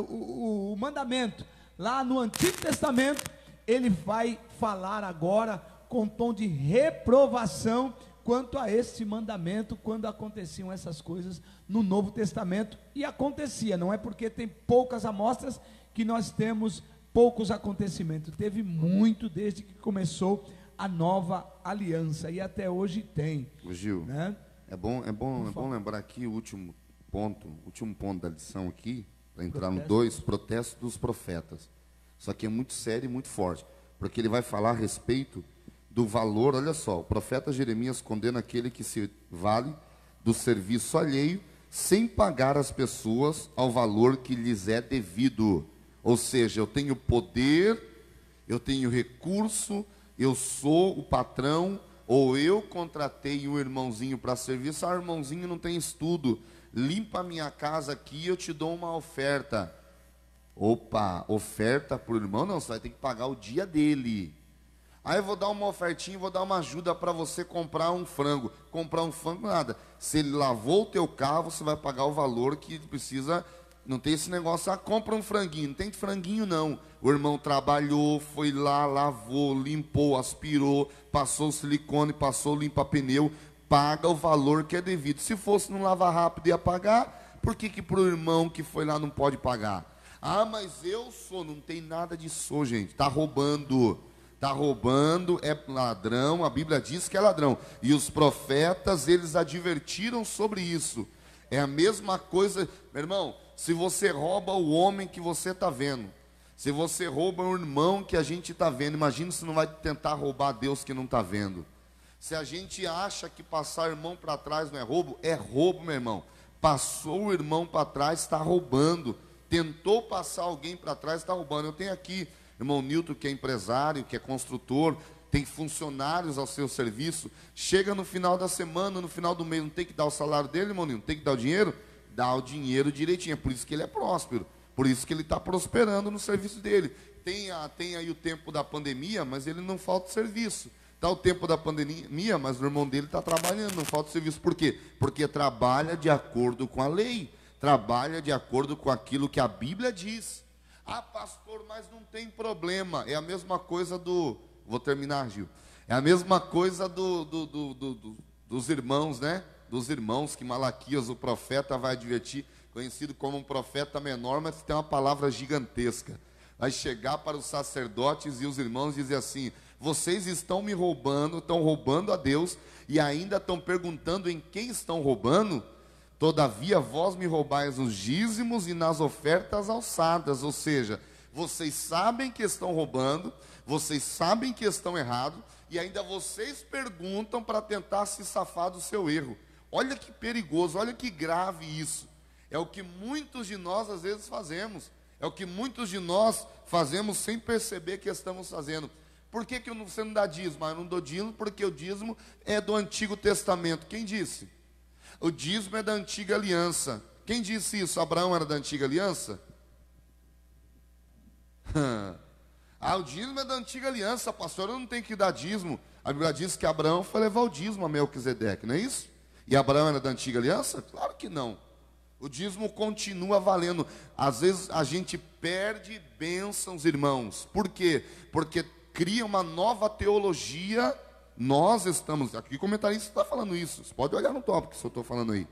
o mandamento lá no Antigo Testamento, ele vai falar agora com tom de reprovação quanto a esse mandamento, quando aconteciam essas coisas no Novo Testamento. E acontecia, não é porque tem poucas amostras que nós temos poucos acontecimentos. Teve muito desde que começou a Nova Aliança, e até hoje tem. O Gil, né? É bom lembrar aqui o último ponto da lição aqui, para entrar no 2, protesto dos profetas. Isso aqui é muito sério e muito forte, porque ele vai falar a respeito do valor. Olha só, o profeta Jeremias condena aquele que se vale do serviço alheio sem pagar as pessoas ao valor que lhes é devido. Ou seja, eu tenho poder, eu tenho recurso, eu sou o patrão, ou eu contratei um irmãozinho para serviço. Ah, irmãozinho não tem estudo, limpa a minha casa aqui, eu te dou uma oferta. Opa, oferta para o irmão? Não, você vai ter que pagar o dia dele. Aí eu vou dar uma ofertinha, vou dar uma ajuda para você comprar um frango. Comprar um frango, nada. Se ele lavou o teu carro, você vai pagar o valor que precisa. Não tem esse negócio, compra um franguinho. Não tem franguinho, não. O irmão trabalhou, foi lá, lavou, limpou, aspirou, passou o silicone, passou o limpa-pneu, paga o valor que é devido. Se fosse no lava rápido ia pagar, por que para o irmão que foi lá não pode pagar? Ah, mas eu sou, não tem nada de sou, gente. Está roubando. Está roubando, é ladrão, a Bíblia diz que é ladrão. E os profetas, eles advertiram sobre isso. É a mesma coisa, meu irmão, se você rouba o homem que você está vendo, se você rouba o irmão que a gente está vendo, imagina se não vai tentar roubar Deus que não está vendo. Se a gente acha que passar o irmão para trás não é roubo, meu irmão. Passou o irmão para trás, está roubando. Tentou passar alguém para trás, está roubando. Eu tenho aqui irmão Nilton, que é empresário, que é construtor, tem funcionários ao seu serviço. Chega no final da semana, no final do mês, não tem que dar o salário dele, irmão Nilton? Tem que dar o dinheiro? Dá o dinheiro direitinho. É por isso que ele é próspero, por isso que ele está prosperando no serviço dele. Tem aí o tempo da pandemia, mas ele não falta serviço. Está o tempo da pandemia, mas o irmão dele está trabalhando, não falta serviço. Por quê? Porque trabalha de acordo com a lei, trabalha de acordo com aquilo que a Bíblia diz. Ah, pastor, mas não tem problema. É a mesma coisa Vou terminar, Gil. É a mesma coisa dos irmãos, né? Dos irmãos que Malaquias, o profeta, vai advertir, conhecido como um profeta menor, mas tem uma palavra gigantesca. Vai chegar para os sacerdotes e os irmãos e dizer assim: vocês estão me roubando, estão roubando a Deus, e ainda estão perguntando em quem estão roubando. Todavia vós me roubais os dízimos e nas ofertas alçadas. Ou seja, vocês sabem que estão roubando, vocês sabem que estão errados, e ainda vocês perguntam para tentar se safar do seu erro. Olha que perigoso, olha que grave isso. É o que muitos de nós às vezes fazemos. É o que muitos de nós fazemos sem perceber que estamos fazendo. Por que você não dá dízimo? Eu não dou dízimo porque o dízimo é do Antigo Testamento. Quem disse? O dízimo é da antiga aliança. Quem disse isso? Abraão era da antiga aliança? O dízimo é da antiga aliança, pastor, eu não tenho que dar dízimo. A Bíblia diz que Abraão foi levar o dízimo a Melquisedeque, não é isso? E Abraão era da antiga aliança? Claro que não. O dízimo continua valendo. Às vezes a gente perde bênçãos, irmãos. Por quê? Porque cria uma nova teologia. Nós estamos, aqui o comentarista está falando isso, você pode olhar no tópico que eu estou falando aí.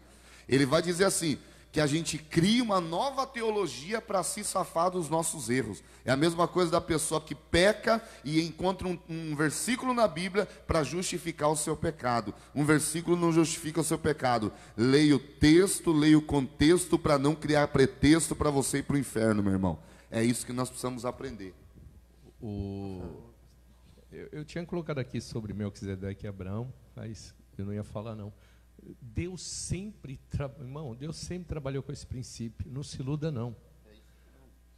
Ele vai dizer assim, que a gente cria uma nova teologia para se safar dos nossos erros. É a mesma coisa da pessoa que peca e encontra um versículo na Bíblia para justificar o seu pecado. Um versículo não justifica o seu pecado. Leia o texto, leia o contexto para não criar pretexto para você ir para o inferno, meu irmão. É isso que nós precisamos aprender. Eu tinha colocado aqui sobre Melquisedeque e Abraão, mas eu não ia falar não. Deus sempre trabalhou com esse princípio, não se iluda não.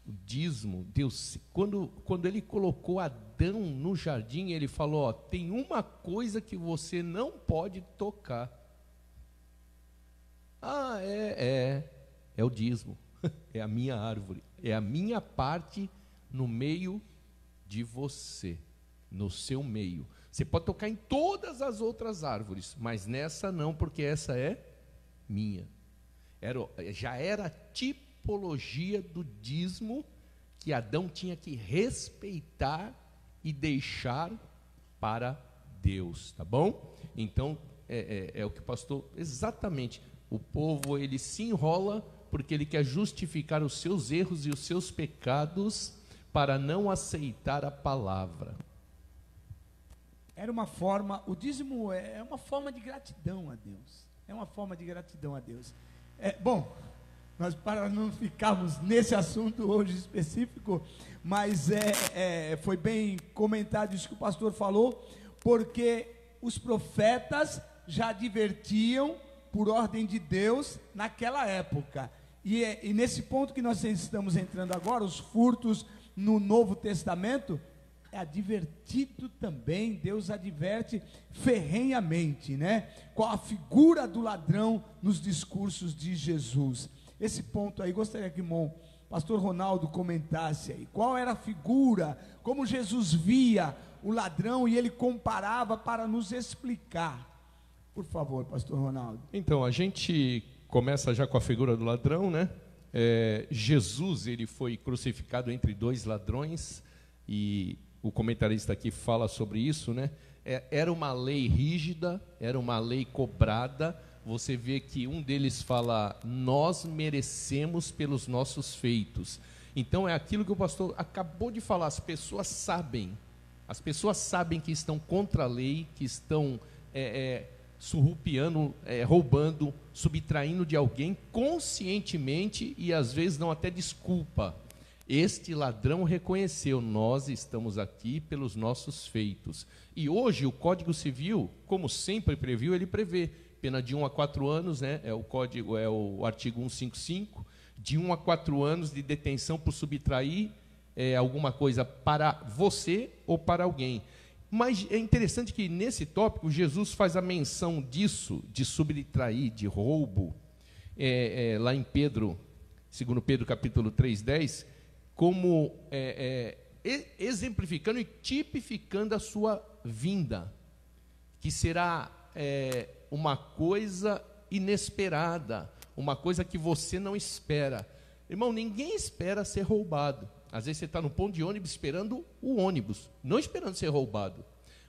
O dízimo, Deus, quando ele colocou Adão no jardim, ele falou, tem uma coisa que você não pode tocar. É o dízimo, é a minha árvore, é a minha parte no meio de você. No seu meio. Você pode tocar em todas as outras árvores, mas nessa não, porque essa é minha. Já era a tipologia do dízimo que Adão tinha que respeitar e deixar para Deus, tá bom? Então, é o que o pastor, exatamente, o povo ele se enrola porque ele quer justificar os seus erros e os seus pecados para não aceitar a palavra. Era uma forma, o dízimo é uma forma de gratidão a Deus. É uma forma de gratidão a Deus. Bom, nós para não ficarmos nesse assunto hoje específico, mas foi bem comentado isso que o pastor falou, porque os profetas já advertiam por ordem de Deus naquela época. E nesse ponto que nós estamos entrando agora, os furtos no Novo Testamento, é advertido também, Deus adverte ferrenhamente, né? Qual a figura do ladrão nos discursos de Jesus. Esse ponto aí, gostaria que o pastor Ronaldo comentasse aí, qual era a figura, como Jesus via o ladrão e ele comparava para nos explicar. Por favor, pastor Ronaldo. Então, a gente começa já com a figura do ladrão, né? Jesus, ele foi crucificado entre dois ladrões, e o comentarista aqui fala sobre isso, né? Era uma lei rígida, era uma lei cobrada. Você vê que um deles fala, nós merecemos pelos nossos feitos. Então é aquilo que o pastor acabou de falar, as pessoas sabem que estão contra a lei, que estão surrupiando, roubando, subtraindo de alguém conscientemente, e às vezes dão até desculpa. Este ladrão reconheceu, nós estamos aqui pelos nossos feitos. E hoje o Código Civil, como sempre previu, ele prevê pena de 1 a 4 anos, né? É o artigo 155, de 1 a 4 anos de detenção por subtrair alguma coisa para você ou para alguém. Mas é interessante que nesse tópico Jesus faz a menção disso, de subtrair, de roubo, lá em Pedro, 2 Pedro capítulo 3:10, como exemplificando e tipificando a sua vinda, que será uma coisa inesperada, uma coisa que você não espera. Irmão, ninguém espera ser roubado. Às vezes você está no ponto de ônibus esperando o ônibus, não esperando ser roubado.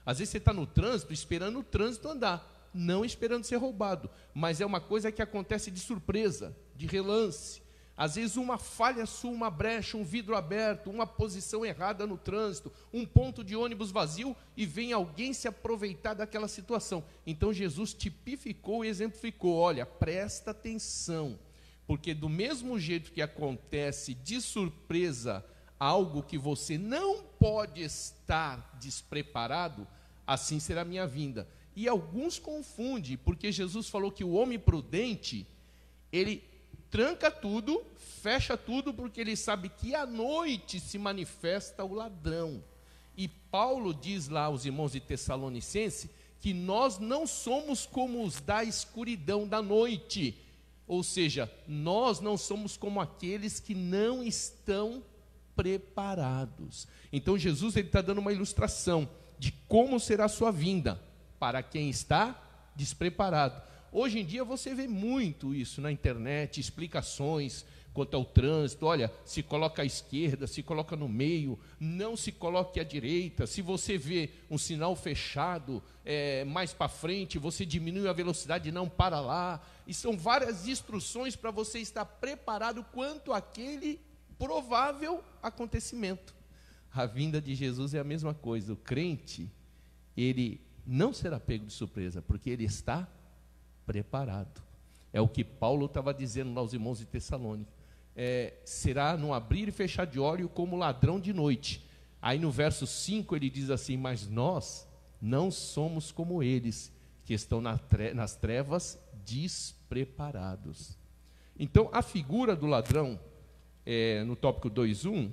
Às vezes você está no trânsito esperando o trânsito andar, não esperando ser roubado. Mas é uma coisa que acontece de surpresa, de relance. Às vezes uma falha sua, uma brecha, um vidro aberto, uma posição errada no trânsito, um ponto de ônibus vazio, e vem alguém se aproveitar daquela situação. Então Jesus tipificou e exemplificou, olha, presta atenção, porque do mesmo jeito que acontece de surpresa algo que você não pode estar despreparado, assim será a minha vinda. E alguns confundem, porque Jesus falou que o homem prudente, ele tranca tudo, fecha tudo, porque ele sabe que à noite se manifesta o ladrão. E Paulo diz lá aos irmãos de Tessalonicense que nós não somos como os da escuridão da noite, ou seja, nós não somos como aqueles que não estão preparados. Então Jesus está dando uma ilustração de como será a sua vinda para quem está despreparado. Hoje em dia você vê muito isso na internet, explicações quanto ao trânsito. Olha, se coloca à esquerda, se coloca no meio, não se coloque à direita. Se você vê um sinal fechado mais para frente, você diminui a velocidade e não para lá. E são várias instruções para você estar preparado quanto àquele provável acontecimento. A vinda de Jesus é a mesma coisa. O crente, ele não será pego de surpresa, porque ele está preparado. É o que Paulo estava dizendo aos irmãos de Tessalônica. Será no abrir e fechar de olho como ladrão de noite. Aí no verso 5 ele diz assim, mas nós não somos como eles, que estão nas trevas despreparados. Então a figura do ladrão, no tópico 2:1,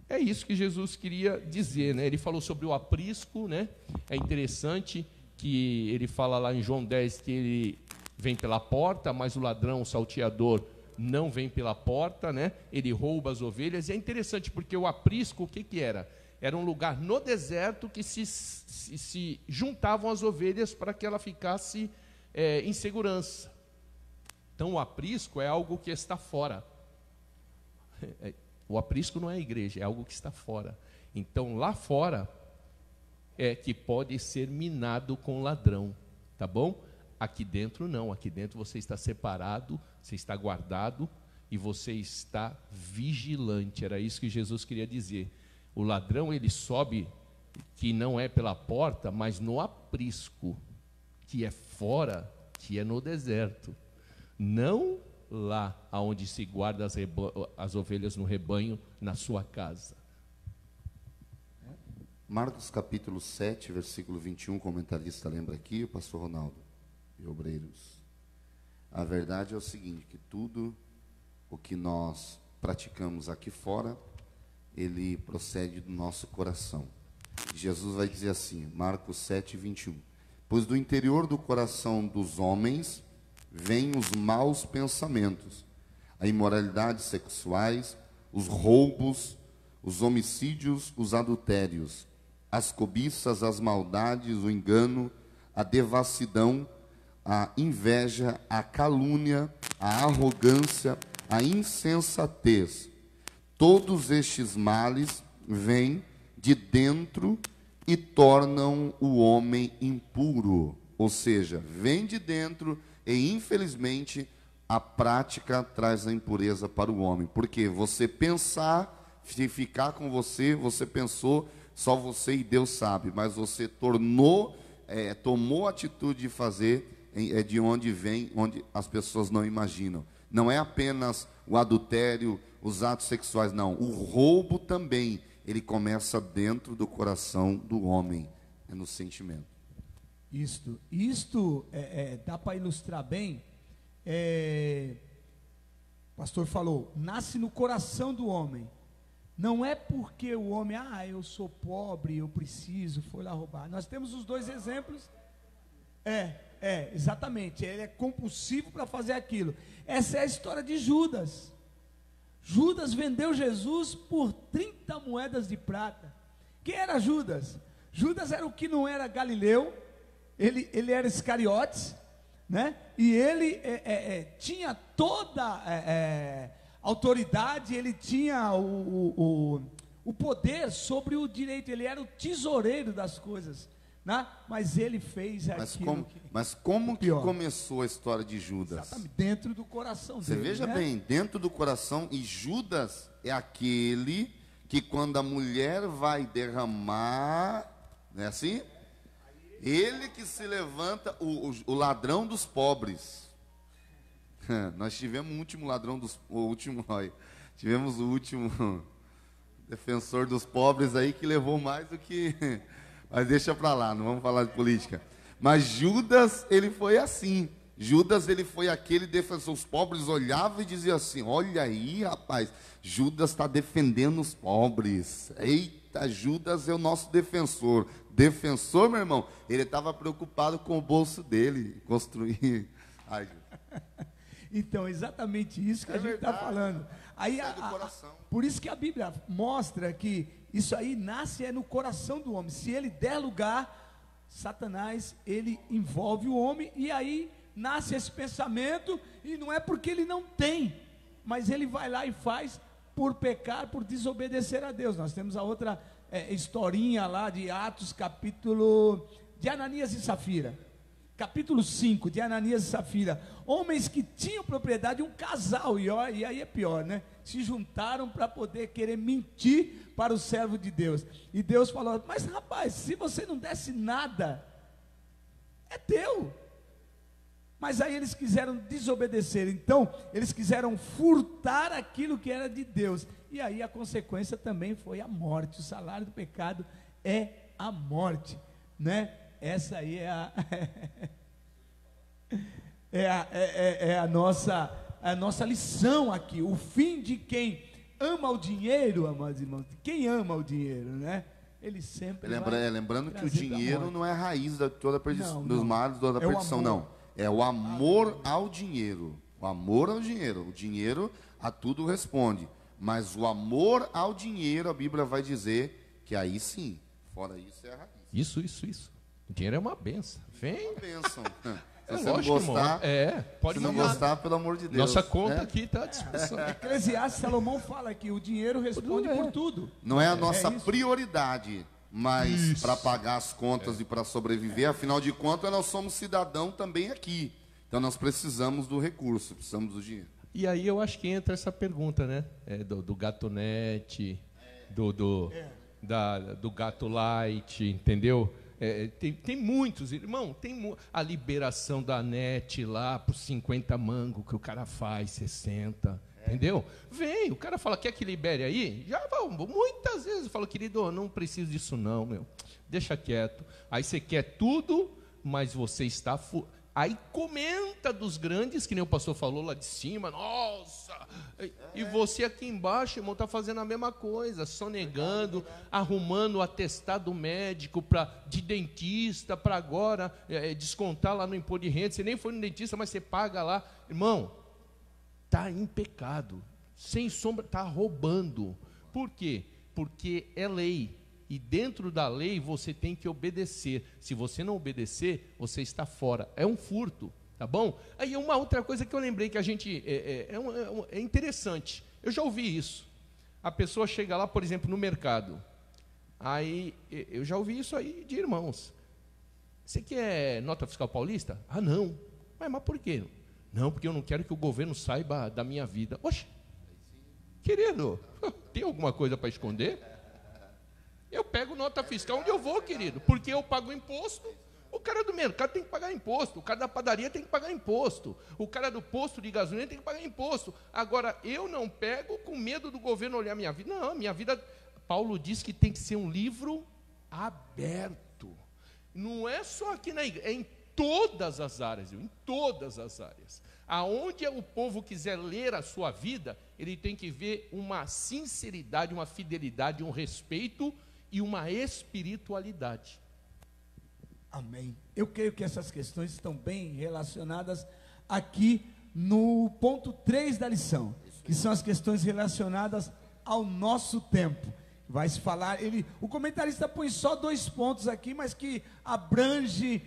é isso que Jesus queria dizer, né? Ele falou sobre o aprisco, né? É interessante que ele fala lá em João 10 que ele vem pela porta, mas o ladrão, o salteador, não vem pela porta, né? Ele rouba as ovelhas. E é interessante porque o aprisco, o que era? Era um lugar no deserto que se juntavam as ovelhas para que ela ficasse em segurança. Então o aprisco é algo que está fora. O aprisco não é a igreja, é algo que está fora. Então lá fora é que pode ser minado com ladrão, tá bom? Aqui dentro não, aqui dentro você está separado, você está guardado e você está vigilante. Era isso que Jesus queria dizer. O ladrão, ele sobe, que não é pela porta, mas no aprisco, que é fora, aqui é no deserto, não lá onde se guarda as ovelhas no rebanho, na sua casa. Marcos capítulo 7, versículo 21, o comentarista lembra aqui, o pastor Ronaldo e obreiros. A verdade é o seguinte, que tudo o que nós praticamos aqui fora, ele procede do nosso coração. Jesus vai dizer assim, Marcos 7, 21. Pois do interior do coração dos homens vêm os maus pensamentos, a imoralidade sexuais, os roubos, os homicídios, os adultérios, as cobiças, as maldades, o engano, a devassidão, a inveja, a calúnia, a arrogância, a insensatez. Todos estes males vêm de dentro e tornam o homem impuro. Ou seja, vem de dentro e, infelizmente, a prática traz a impureza para o homem. Porque você pensar, se ficar com você, você pensou, só você e Deus sabe, mas você tomou a atitude de fazer, de onde vem, onde as pessoas não imaginam. Não é apenas o adultério, os atos sexuais, não. O roubo também, ele começa dentro do coração do homem, é no sentimento. Isto dá para ilustrar bem. O pastor falou, nasce no coração do homem. Não é porque o homem, eu sou pobre, eu preciso, foi lá roubar. Nós temos os dois exemplos. Exatamente. Ele é compulsivo para fazer aquilo. Essa é a história de Judas. Judas vendeu Jesus por 30 moedas de prata. Quem era Judas? Judas era o que não era Galileu. Ele era Iscariotes, né? E ele tinha toda autoridade, ele tinha o poder sobre o direito, ele era o tesoureiro das coisas, né? Mas ele fez aquilo. Mas como que começou a história de Judas? Exatamente, dentro do coração dele. Você veja bem, dentro do coração, e Judas é aquele que quando a mulher vai derramar, não é assim? Ele que se levanta, o ladrão dos pobres. Nós tivemos o último ladrão tivemos o último defensor dos pobres aí que levou mais do que... Mas deixa para lá, não vamos falar de política. Mas Judas, ele foi assim. Judas, ele foi aquele defensor. Os pobres olhavam e diziam assim, olha aí, rapaz, Judas está defendendo os pobres. Eita, Judas é o nosso defensor. Defensor, meu irmão, ele estava preocupado com o bolso dele, construir. Então, exatamente isso que a gente está falando. Aí, por isso que a Bíblia mostra que isso aí nasce no coração do homem. Se ele der lugar, Satanás, ele envolve o homem, e aí nasce esse pensamento, e não é porque ele não tem, mas ele vai lá e faz por pecar, por desobedecer a Deus. Nós temos a outra historinha lá de Atos, capítulo de Ananias e Safira. Capítulo 5, de Ananias e Safira, homens que tinham propriedade, um casal, e aí é pior, né? Se juntaram para poder querer mentir para o servo de Deus. E Deus falou, mas rapaz, se você não desse nada, é teu. Mas aí eles quiseram desobedecer, então eles quiseram furtar aquilo que era de Deus. E aí a consequência também foi a morte. O salário do pecado é a morte, né? Essa aí é a nossa lição aqui. O fim de quem ama o dinheiro, amados irmãos, quem ama o dinheiro, né? Ele sempre lembrando que o dinheiro não é a raiz de toda dos males, toda a perdição, não. É o amor ao dinheiro. O amor ao dinheiro. O dinheiro a tudo responde. Mas o amor ao dinheiro, a Bíblia vai dizer que aí sim, fora isso é a raiz. Isso. O dinheiro é uma benção. Vem. É uma benção. Se você não gostar, pode não gostar, pelo amor de Deus. Nossa conta aqui está à disposição. Eclesiastes, Salomão fala que o dinheiro responde por tudo. Não é a nossa prioridade, mas para pagar as contas e para sobreviver, afinal de contas, nós somos cidadão também aqui. Então nós precisamos do recurso, precisamos do dinheiro. E aí eu acho que entra essa pergunta, né? Do gatonete, do gato light, entendeu? Tem muitos, irmão, a liberação da NET lá por 50 mangos que o cara faz, 60, entendeu? Vem, o cara fala, quer que libere aí? Já muitas vezes eu falo, querido, eu não preciso disso não, meu, deixa quieto. Aí você quer tudo, mas você está... Aí comenta dos grandes, que nem o pastor falou lá de cima, nossa, e você aqui embaixo, irmão, está fazendo a mesma coisa, sonegando, arrumando o atestado médico de dentista, para agora descontar lá no imposto de renda. Você nem foi no dentista, mas você paga lá. Irmão, está em pecado, sem sombra, está roubando. Por quê? Porque é lei. E dentro da lei você tem que obedecer. Se você não obedecer, você está fora. É um furto, tá bom? Aí uma outra coisa que eu lembrei que a gente... É interessante. Eu já ouvi isso. A pessoa chega lá, por exemplo, no mercado. Aí, eu já ouvi isso aí de irmãos. Você quer nota fiscal paulista? Ah, não. Mas por quê? Não, porque eu não quero que o governo saiba da minha vida. Oxe, querido, tem alguma coisa para esconder? Eu pego nota fiscal onde eu vou, querido, porque eu pago imposto. O cara do mercado tem que pagar imposto, o cara da padaria tem que pagar imposto, o cara do posto de gasolina tem que pagar imposto. Agora, eu não pego com medo do governo olhar minha vida. Não, minha vida, Paulo diz que tem que ser um livro aberto. Não é só aqui na igreja, é em todas as áreas, em todas as áreas. Aonde o povo quiser ler a sua vida, ele tem que ver uma sinceridade, uma fidelidade, um respeito e uma espiritualidade. Amém. Eu creio que essas questões estão bem relacionadas aqui no ponto 3 da lição, que são as questões relacionadas ao nosso tempo. Vai se falar, o comentarista põe só 2 pontos aqui, mas que abrange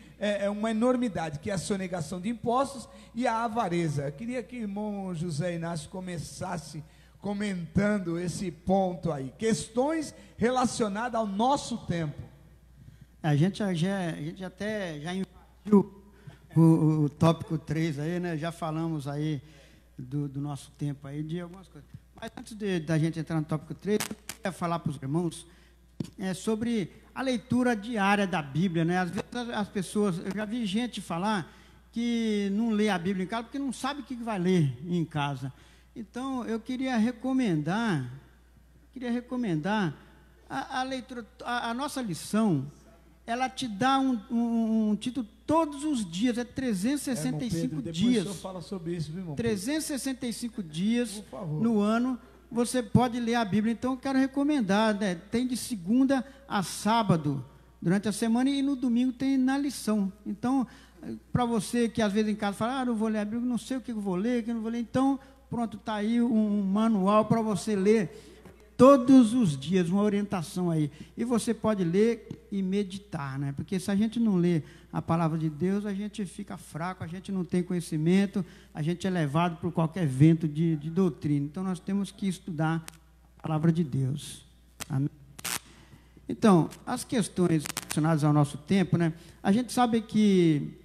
uma enormidade, que é a sonegação de impostos e a avareza. Eu queria que o irmão José Inácio começasse comentando esse ponto aí, questões relacionadas ao nosso tempo. A gente até já invadiu o tópico 3 aí, né? Já falamos aí do nosso tempo aí, de algumas coisas. Mas antes da gente entrar no tópico 3, eu queria falar para os irmãos sobre a leitura diária da Bíblia, né? Às vezes as pessoas, eu já vi gente falar que não lê a Bíblia em casa porque não sabe o que vai ler em casa. Então, eu queria recomendar a leitura, a nossa lição, ela te dá um título todos os dias, 365 Pedro, dias. Depois o senhor fala sobre isso, viu, irmão? 365 dias no ano, você pode ler a Bíblia. Então, eu quero recomendar, né? Tem de segunda a sábado, durante a semana, e no domingo tem na lição. Então, para você que às vezes em casa fala, não vou ler a Bíblia, não sei o que eu vou ler, o que eu não vou ler, então, pronto, está aí um manual para você ler todos os dias, uma orientação aí. E você pode ler e meditar, né? Porque se a gente não lê a palavra de Deus, a gente fica fraco, a gente não tem conhecimento, a gente é levado por qualquer vento de doutrina. Então, nós temos que estudar a palavra de Deus. Amém? Então, as questões relacionadas ao nosso tempo, né? A gente sabe que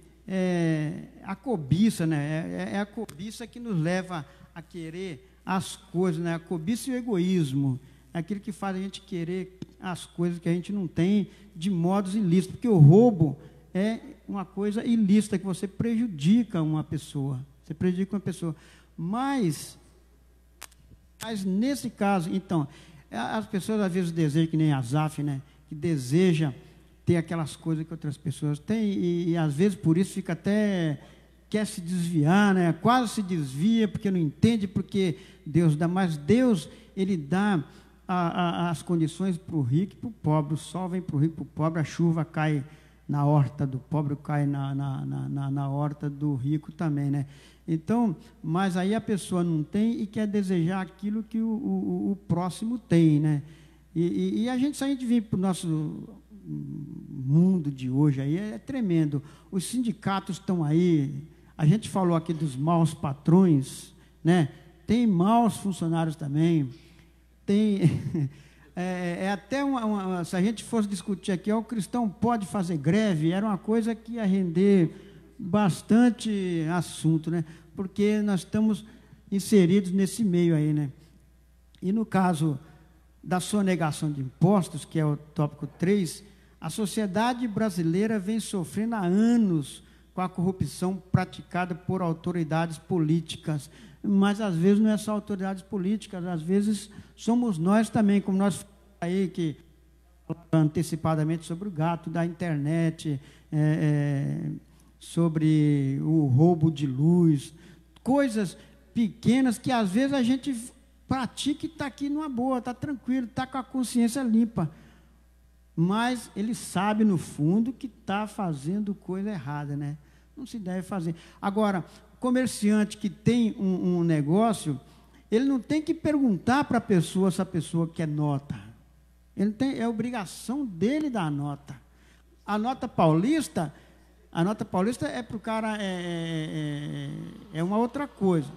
a cobiça, né? É a cobiça que nos leva a querer as coisas, né? A cobiça e o egoísmo, é aquilo que faz a gente querer as coisas que a gente não tem de modos ilícitos, porque o roubo é uma coisa ilícita, que você prejudica uma pessoa, mas nesse caso, então, as pessoas às vezes desejam, que nem Asaf, né? Que deseja ter aquelas coisas que outras pessoas têm, e às vezes por isso fica até... quer se desviar, né? Quase se desvia, porque não entende, porque Deus dá, mas Deus, Ele dá as condições para o rico e para o pobre. O sol vem para o rico e para o pobre, a chuva cai na horta do pobre, cai na horta do rico também, né? Então, mas aí a pessoa não tem e quer desejar aquilo que o próximo tem, né? E se a gente vir para o nosso mundo de hoje aí, é tremendo. Os sindicatos estão aí. A gente falou aqui dos maus patrões, né? Tem maus funcionários também. Tem até se a gente fosse discutir aqui, o cristão pode fazer greve, era uma coisa que ia render bastante assunto, né? Porque nós estamos inseridos nesse meio aí, né? E no caso da sonegação de impostos, que é o tópico 3, A sociedade brasileira vem sofrendo há anos com a corrupção praticada por autoridades políticas, mas às vezes não é só autoridades políticas, às vezes somos nós também, como nós falamos aí que antecipadamente sobre o gato da internet, sobre o roubo de luz, coisas pequenas que às vezes a gente pratica e está aqui numa boa, está tranquilo, está com a consciência limpa, mas ele sabe no fundo que está fazendo coisa errada, né? Não se deve fazer. Agora, comerciante que tem um negócio, ele não tem que perguntar para a pessoa se a pessoa quer nota. Ele tem, é obrigação dele dar a nota. A nota paulista é para o cara, é uma outra coisa.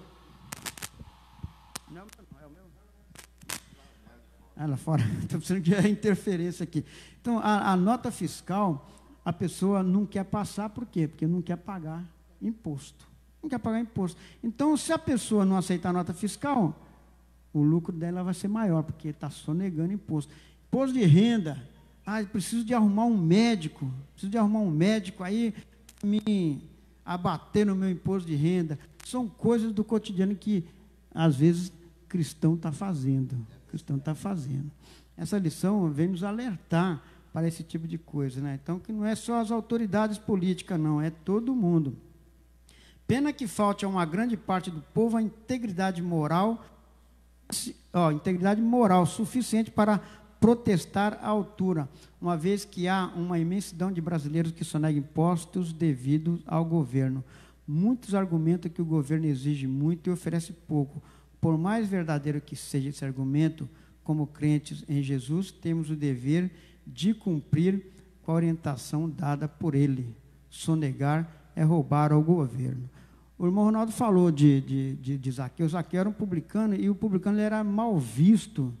Não, é o meu. Ah, lá fora, estou precisando de interferência aqui. Então, a nota fiscal, a pessoa não quer passar, por quê? Porque não quer pagar imposto. Não quer pagar imposto. Então, se a pessoa não aceitar a nota fiscal, o lucro dela vai ser maior, porque está sonegando imposto. Imposto de renda, preciso de arrumar um médico, aí me abater no meu imposto de renda. São coisas do cotidiano que, às vezes, cristão está fazendo. Essa lição vem nos alertar para esse tipo de coisa, né? Então, que não é só as autoridades políticas, não, é todo mundo. Pena que falte a uma grande parte do povo a integridade moral suficiente para protestar à altura, uma vez que há uma imensidão de brasileiros que sonegam impostos devido ao governo. Muitos argumentam que o governo exige muito e oferece pouco. Por mais verdadeiro que seja esse argumento, como crentes em Jesus, temos o dever de cumprir com a orientação dada por ele. Sonegar é roubar ao governo. O irmão Ronaldo falou de Zaqueu. Zaqueu era um publicano, e o publicano ele era mal visto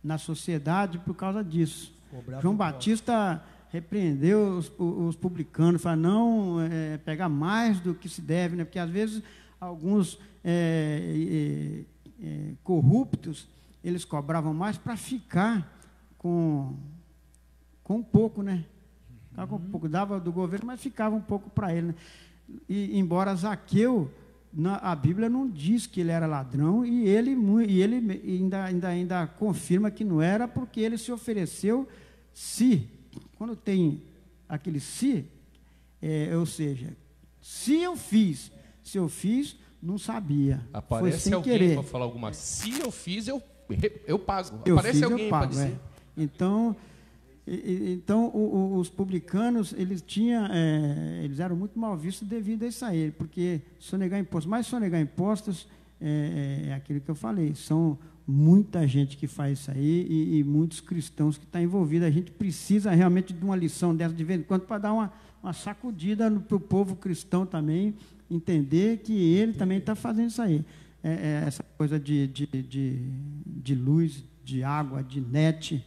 na sociedade por causa disso. João Batista repreendeu os publicanos, falou, não pegar mais do que se deve, né? Porque às vezes alguns corruptos, eles cobravam mais para ficar com um pouco, né? Ficava com um pouco, dava do governo, mas ficava um pouco para ele, né? E, embora Zaqueu, a Bíblia não diz que ele era ladrão, e ele ainda confirma que não era, porque ele se ofereceu quando tem aquele ou seja, se eu fiz, não sabia. Aparece foi sem alguém querer. Para falar alguma coisa. Se eu fiz, eu pago. Aparece alguém para dizer. Então, os publicanos, eles eram muito mal vistos devido a isso aí, porque sonegar impostos, mas sonegar impostos é aquilo que eu falei, são muita gente que faz isso aí e muitos cristãos que estão envolvidos. A gente precisa realmente de uma lição dessa de vez em quando para dar uma sacudida para o povo cristão também, entender que ele também está fazendo isso aí. Essa coisa de luz, de água, de net,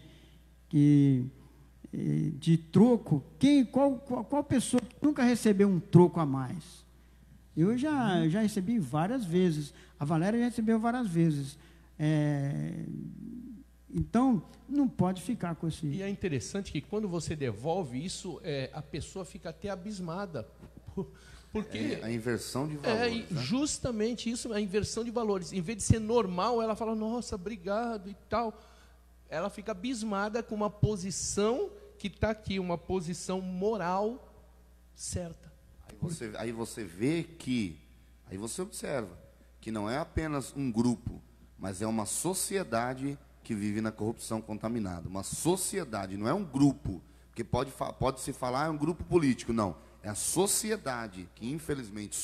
de troco. Qual pessoa que nunca recebeu um troco a mais? Eu já recebi várias vezes. A Valéria já recebeu várias vezes. Então, não pode ficar com esse... E é interessante que quando você devolve isso, a pessoa fica até abismada. Porque a inversão de valores. Né? Justamente isso, a inversão de valores. Em vez de ser normal, ela fala, nossa, obrigado e tal. Ela fica abismada com uma posição que está aqui, uma posição moral certa. Aí você vê que, aí você observa, que não é apenas um grupo, mas é uma sociedade que vive na corrupção contaminada. Uma sociedade, não é um grupo, porque pode-se falar é um grupo político, não. É a sociedade, que infelizmente,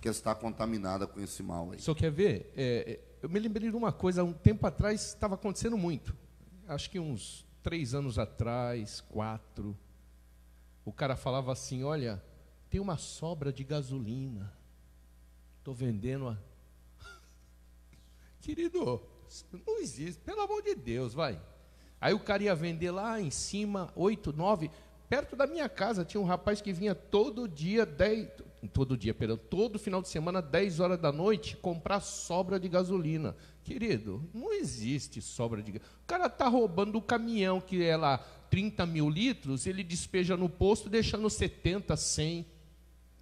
que está contaminada com esse mal aí. Só quer ver? Eu me lembrei de uma coisa, um tempo atrás estava acontecendo muito. Acho que uns 3 anos atrás, 4. O cara falava assim, olha, tem uma sobra de gasolina. Estou vendendo Querido, não existe, pelo amor de Deus, vai. Aí o cara ia vender lá em cima, 8, 9... Perto da minha casa tinha um rapaz que vinha todo dia, todo dia, perdão, todo final de semana, 10 horas da noite, comprar sobra de gasolina. Querido, não existe sobra de gasolina. O cara está roubando o caminhão, que é lá 30 mil litros, ele despeja no posto, deixando 70, 100.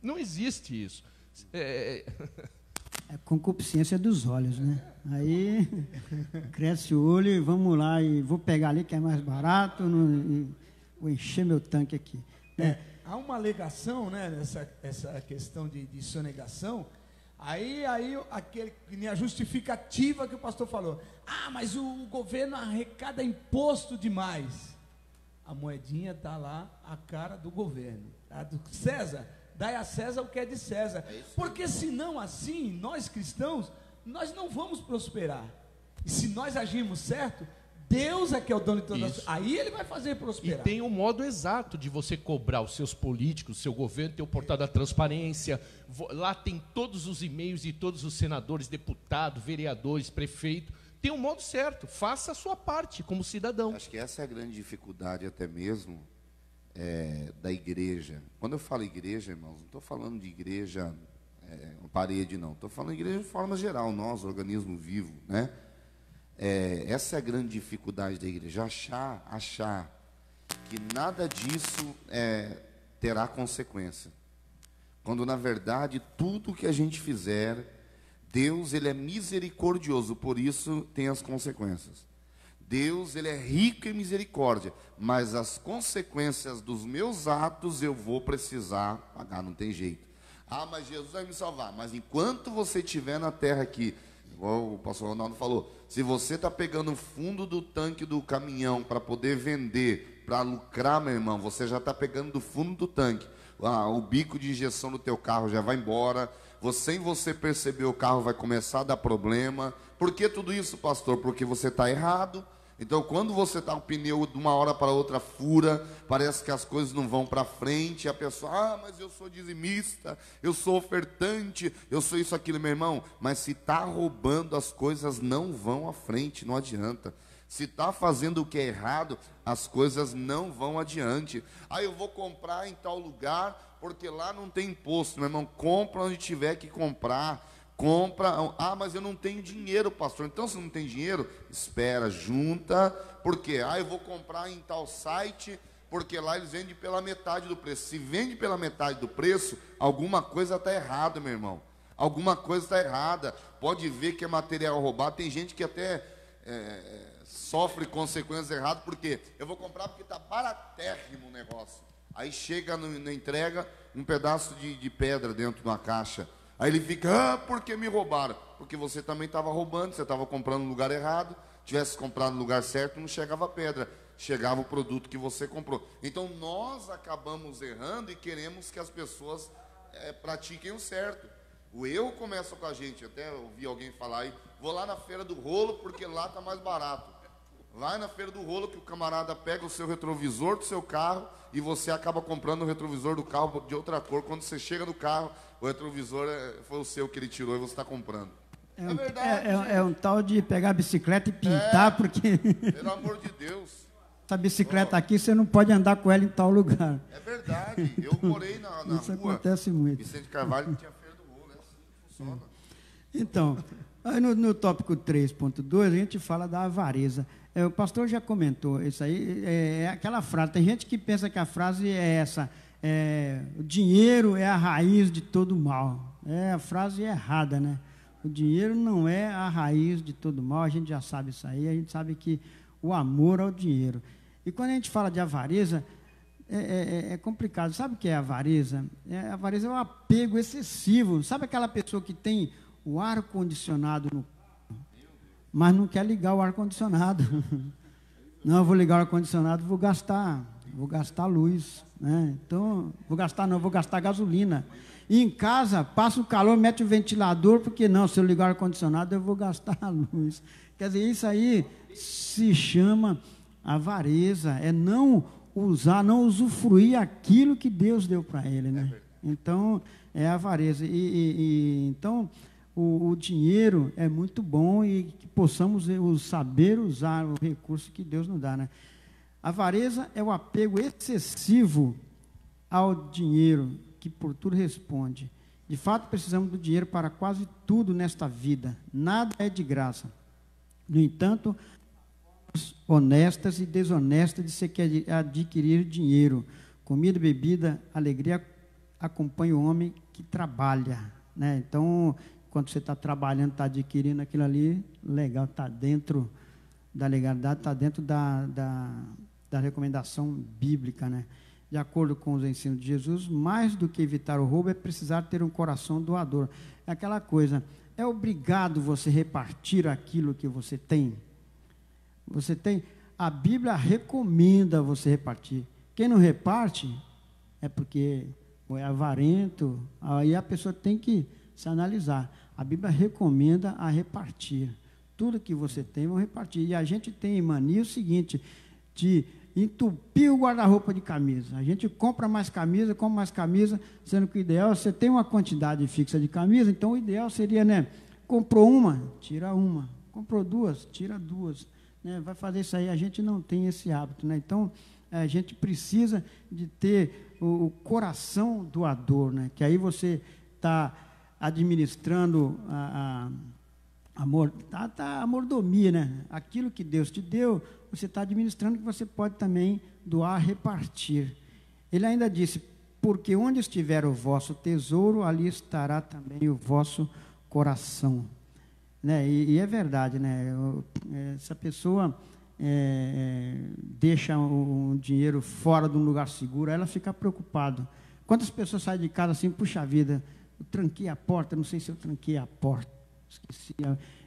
Não existe isso. É concupiscência dos olhos, né? Aí cresce o olho e vamos lá, e vou pegar ali que é mais barato, e vou encher meu tanque aqui. Há uma alegação, né, essa questão de sonegação. Aí a justificativa que o pastor falou: ah, mas o governo arrecada imposto demais. A moedinha está lá, a cara do governo, a do César. Dai a César o que é de César. Porque senão assim, nós cristãos, nós não vamos prosperar. E se nós agirmos certo, Deus é que é o dono de todas as... Aí ele vai fazer prosperar. E tem um modo exato de você cobrar os seus políticos, o seu governo, tem o portal da transparência. Lá tem todos os e-mails de todos os senadores, deputados, vereadores, prefeitos. Tem um modo certo. Faça a sua parte como cidadão. Acho que essa é a grande dificuldade até mesmo da igreja. Quando eu falo igreja, irmãos, não estou falando de igreja, uma parede, não. Estou falando de igreja de forma geral, nós, organismo vivo, né? Essa é a grande dificuldade da igreja, achar que nada disso terá consequência. Quando, na verdade, tudo que a gente fizer, Deus, ele é misericordioso, por isso tem as consequências. Deus, ele é rico em misericórdia, mas as consequências dos meus atos eu vou precisar pagar, não tem jeito. Ah, mas Jesus vai me salvar. Mas enquanto você estiver na terra aqui, igual o pastor Ronaldo falou, se você está pegando o fundo do tanque do caminhão para poder vender, para lucrar, meu irmão, você já está pegando do fundo do tanque. O bico de injeção do teu carro já vai embora. Sem você perceber, o carro vai começar a dar problema. Por que tudo isso, pastor? Porque você está errado. Então, quando você está com o pneu de uma hora para outra fura, parece que as coisas não vão para frente, a pessoa, mas eu sou dizimista, eu sou ofertante, eu sou isso, aquilo, meu irmão. Mas se está roubando, as coisas não vão à frente, não adianta. Se está fazendo o que é errado, as coisas não vão adiante. Eu vou comprar em tal lugar, porque lá não tem imposto, meu irmão. Compra onde tiver que comprar. Compra, mas eu não tenho dinheiro, pastor. Então, se não tem dinheiro, espera, junta. Por quê? Eu vou comprar em tal site, porque lá eles vendem pela metade do preço. Se vende pela metade do preço, alguma coisa está errada, meu irmão. Alguma coisa está errada. Pode ver que é material roubado. Tem gente que até sofre consequências erradas, porque eu vou comprar porque está baratérrimo o negócio. Aí chega na entrega um pedaço de pedra dentro de uma caixa. Aí ele fica, porque me roubaram? Porque você também estava roubando, você estava comprando no lugar errado. Tivesse comprado no lugar certo, não chegava a pedra, chegava o produto que você comprou. Então nós acabamos errando e queremos que as pessoas pratiquem o certo. O erro começa com a gente. Até ouvi alguém falar aí, vou lá na feira do rolo porque lá está mais barato. Vai na feira do rolo que o camarada pega o seu retrovisor do seu carro e você acaba comprando o retrovisor do carro de outra cor. Quando você chega no carro, o retrovisor foi o seu que ele tirou e você está comprando. É verdade. É um tal de pegar a bicicleta e pintar, porque... Pelo amor de Deus. Essa bicicleta aqui, você não pode andar com ela em tal lugar. É verdade. Eu morei na Isso rua acontece muito. Vicente Carvalho, que tinha feira do rolo. Funciona. Então, aí no tópico 3.2, a gente fala da avareza. O pastor já comentou isso aí, é aquela frase. Tem gente que pensa que a frase é essa: o dinheiro é a raiz de todo mal. A frase é errada, né? O dinheiro não é a raiz de todo mal, a gente já sabe isso aí, a gente sabe que o amor ao dinheiro. E quando a gente fala de avareza, é complicado. Sabe o que é avareza? A avareza é um apego excessivo. Sabe aquela pessoa que tem o ar-condicionado no carro, mas não quer ligar o ar-condicionado? Não, eu vou ligar o ar-condicionado, vou gastar luz, né? Então, vou gastar gasolina. E em casa, passa o calor, mete o ventilador, porque não, se eu ligar o ar-condicionado, eu vou gastar a luz. Quer dizer, isso aí se chama avareza, é não usar, não usufruir aquilo que Deus deu para ele, né? Então, é avareza. Então, o dinheiro é muito bom e que possamos saber usar o recurso que Deus nos dá, né? A avareza é o apego excessivo ao dinheiro, que por tudo responde. De fato, precisamos do dinheiro para quase tudo nesta vida. Nada é de graça. No entanto, honestas e desonestas de se adquirir dinheiro. Comida, bebida, alegria acompanha o homem que trabalha, né? Então, quando você está trabalhando, está adquirindo aquilo ali, legal, está dentro da legalidade, está dentro da recomendação bíblica, né? De acordo com os ensinos de Jesus, mais do que evitar o roubo é precisar ter um coração doador. É aquela coisa, é obrigado você repartir aquilo que você tem. Você tem, a Bíblia recomenda você repartir. Quem não reparte é porque é avarento, aí a pessoa tem que se analisar. A Bíblia recomenda a repartir. Tudo que você tem, vão repartir. E a gente tem mania o seguinte, de entupir o guarda-roupa de camisa. A gente compra mais camisa, sendo que o ideal é você tem uma quantidade fixa de camisa, então o ideal seria, né, comprou uma, tira uma. Comprou duas, tira duas. Né? Vai fazer isso aí, a gente não tem esse hábito, né? Então, a gente precisa de ter o coração doador, né? Que aí você está administrando a mordomia, né? Aquilo que Deus te deu, você está administrando, que você pode também doar, repartir. Ele ainda disse, porque onde estiver o vosso tesouro, ali estará também o vosso coração. Né? E é verdade, né? Se a pessoa deixa um dinheiro fora de um lugar seguro, ela fica preocupada. Quantas pessoas saem de casa assim, puxa vida, eu tranquei a porta, não sei se eu tranquei a porta, esqueci.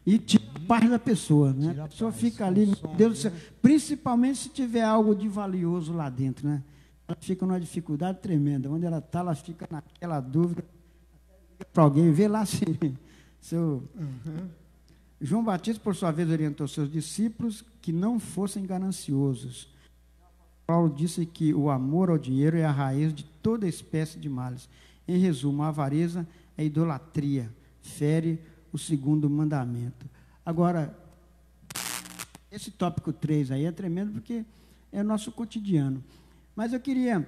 E tira a paz da pessoa, né? A pessoa fica ali, meu Deus do céu, principalmente se tiver algo de valioso lá dentro, né? Ela fica numa dificuldade tremenda. Onde ela está, ela fica naquela dúvida, para alguém ver lá se seu... João Batista, por sua vez, orientou seus discípulos que não fossem gananciosos. Paulo disse que o amor ao dinheiro é a raiz de toda espécie de males. Em resumo, a avareza é idolatria, fere o segundo mandamento. Agora, esse tópico 3 aí é tremendo porque é o nosso cotidiano. Mas eu queria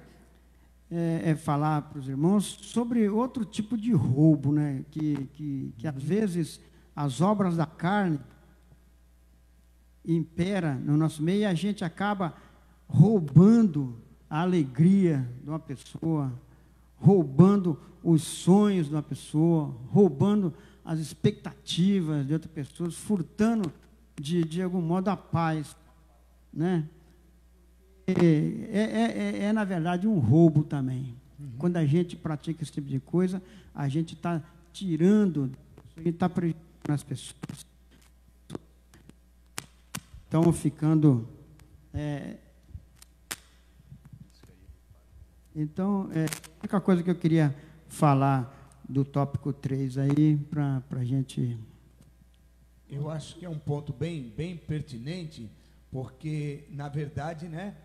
falar para os irmãos sobre outro tipo de roubo, né? Que às vezes as obras da carne impera no nosso meio e a gente acaba roubando a alegria de uma pessoa, roubando os sonhos de uma pessoa, roubando as expectativas de outras pessoas, furtando de algum modo a paz, né? Na verdade um roubo também. Quando a gente pratica esse tipo de coisa, a gente está tirando, a gente está prejudicando as pessoas. Estão ficando... Então, a única coisa que eu queria falar do tópico 3 aí, para a gente... Eu acho que é um ponto bem pertinente, porque, na verdade, né,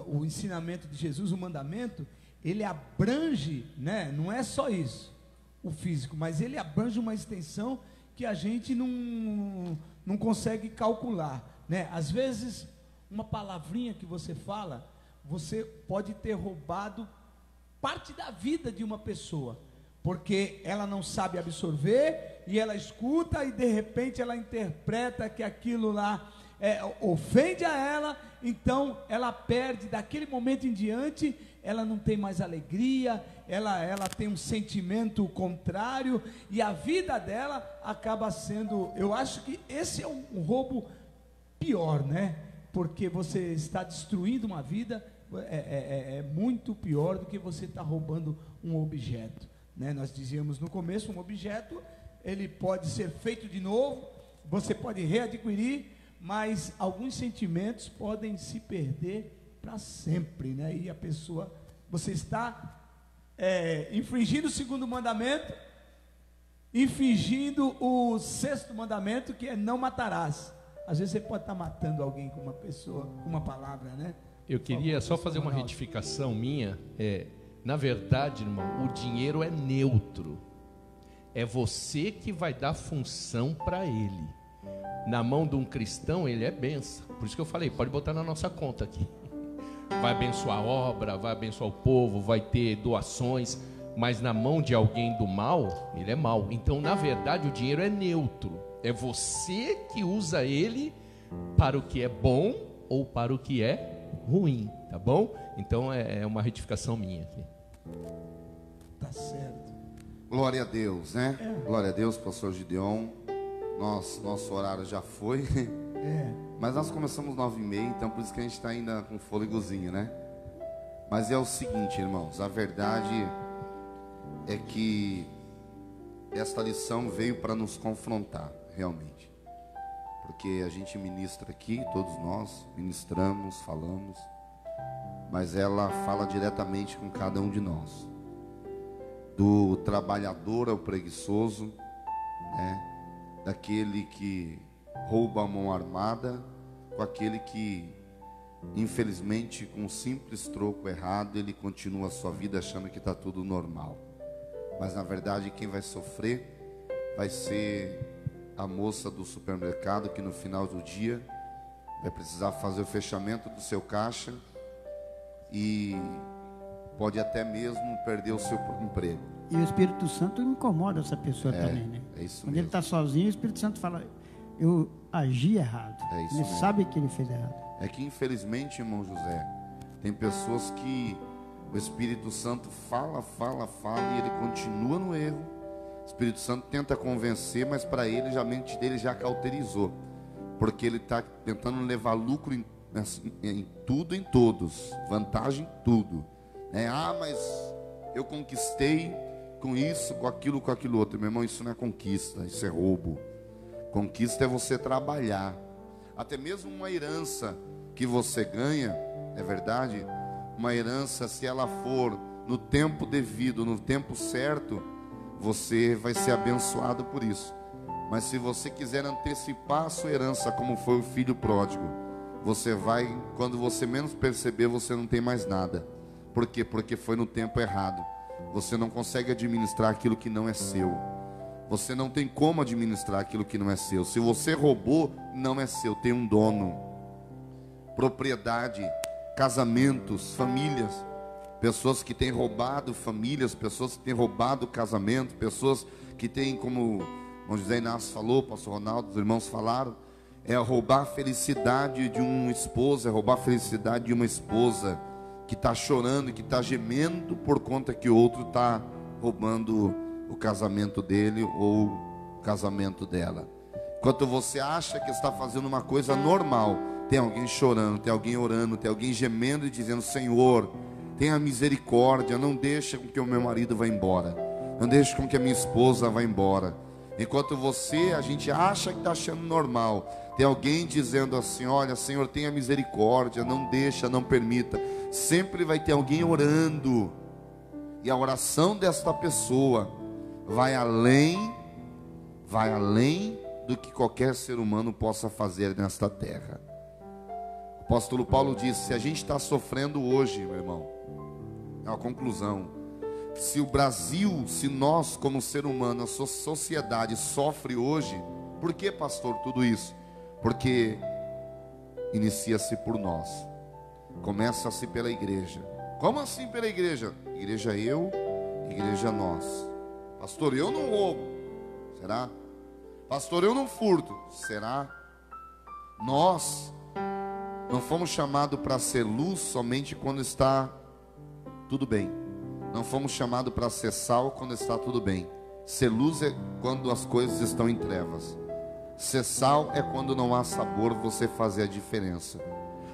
o ensinamento de Jesus, o mandamento, ele abrange, né, não é só isso, o físico, mas ele abrange uma extensão que a gente não consegue calcular, né? Às vezes, uma palavrinha que você fala, você pode ter roubado parte da vida de uma pessoa, porque ela não sabe absorver, e ela escuta, e de repente ela interpreta que aquilo lá ofende a ela, então ela perde, daquele momento em diante, ela não tem mais alegria, ela tem um sentimento contrário, e a vida dela acaba sendo, eu acho que esse é um roubo pior, né? Porque você está destruindo uma vida, é muito pior do que você está roubando um objeto, né? Nós dizíamos no começo, um objeto, ele pode ser feito de novo, você pode readquirir, mas alguns sentimentos podem se perder para sempre, né? E a pessoa, você está infringindo o segundo mandamento, infringindo o sexto mandamento, que é não matarás. Às vezes você pode estar matando alguém com uma pessoa, com uma palavra, né? Eu queria só fazer uma retificação minha. Na verdade, irmão, o dinheiro é neutro. É você que vai dar função para ele. Na mão de um cristão, ele é bênção. Por isso que eu falei, pode botar na nossa conta aqui. Vai abençoar a obra, vai abençoar o povo, vai ter doações. mas na mão de alguém do mal, ele é mal. Então, na verdade, o dinheiro é neutro. É você que usa ele para o que é bom ou para o que é ruim, tá bom? Então, é uma retificação minha aqui. Tá certo. Glória a Deus, né? Glória a Deus, pastor Gideon. Nosso horário já foi. Mas nós começamos 9h30, então por isso que a gente está ainda com fôlegozinho, né? Mas é o seguinte, irmãos, a verdade é que esta lição veio para nos confrontar, realmente. Porque a gente ministra aqui, todos nós ministramos, falamos, mas ela fala diretamente com cada um de nós. Do trabalhador ao preguiçoso, né? Daquele que rouba a mão armada, com aquele que, infelizmente, com um simples troco errado, ele continua a sua vida achando que está tudo normal. Mas, na verdade, quem vai sofrer vai ser a moça do supermercado, que no final do dia vai precisar fazer o fechamento do seu caixa e pode até mesmo perder o seu emprego. E o Espírito Santo incomoda essa pessoa também, né? É isso Quando mesmo. ele está sozinho, o Espírito Santo fala: eu agi errado. É isso Ele mesmo. sabe que ele fez errado. É que, infelizmente, irmão José, tem pessoas que o Espírito Santo fala e ele continua no erro. O Espírito Santo tenta convencer, mas para ele, a mente dele já cauterizou, porque ele está tentando levar lucro em tudo, em todos, vantagem em tudo, né? Mas eu conquistei com isso, com aquilo outro. Meu irmão, isso não é conquista, isso é roubo. Conquista é você trabalhar. Até mesmo uma herança que você ganha, é verdade? Uma herança, se ela for no tempo devido, no tempo certo, você vai ser abençoado por isso. Mas se você quiser antecipar a sua herança, como foi o filho pródigo, você vai, quando você menos perceber, você não tem mais nada. Por quê? Porque foi no tempo errado. Você não consegue administrar aquilo que não é seu. Você não tem como administrar aquilo que não é seu. Se você roubou, não é seu, tem um dono. Propriedade, casamentos, famílias. Pessoas que têm roubado famílias, pessoas que têm roubado casamento, pessoas que têm, como o José Inácio falou, o pastor Ronaldo, os irmãos falaram, é roubar a felicidade de um esposo, é roubar a felicidade de uma esposa que está chorando, que está gemendo por conta que o outro está roubando o casamento dele ou o casamento dela. Enquanto você acha que está fazendo uma coisa normal, tem alguém chorando, tem alguém orando, tem alguém gemendo e dizendo: Senhor, tenha misericórdia, não deixe com que o meu marido vá embora, não deixe com que a minha esposa vá embora. Enquanto a gente acha que está achando normal, tem alguém dizendo assim: olha, Senhor, tenha misericórdia, não deixa, não permita. Sempre vai ter alguém orando, e a oração desta pessoa vai além do que qualquer ser humano possa fazer nesta terra. O apóstolo Paulo disse: se a gente está sofrendo hoje, meu irmão, é uma conclusão. Se o Brasil, se nós como ser humano, a sociedade sofre hoje, por que, pastor, tudo isso? Porque inicia-se por nós, começa-se pela igreja. Como assim pela igreja? Igreja eu, igreja nós. Pastor, eu não roubo. Será? Pastor, eu não furto. Será? Nós não fomos chamados para ser luz somente quando está tudo bem. Não fomos chamados para ser sal quando está tudo bem. Ser luz é quando as coisas estão em trevas. Ser sal é quando não há sabor, você fazer a diferença.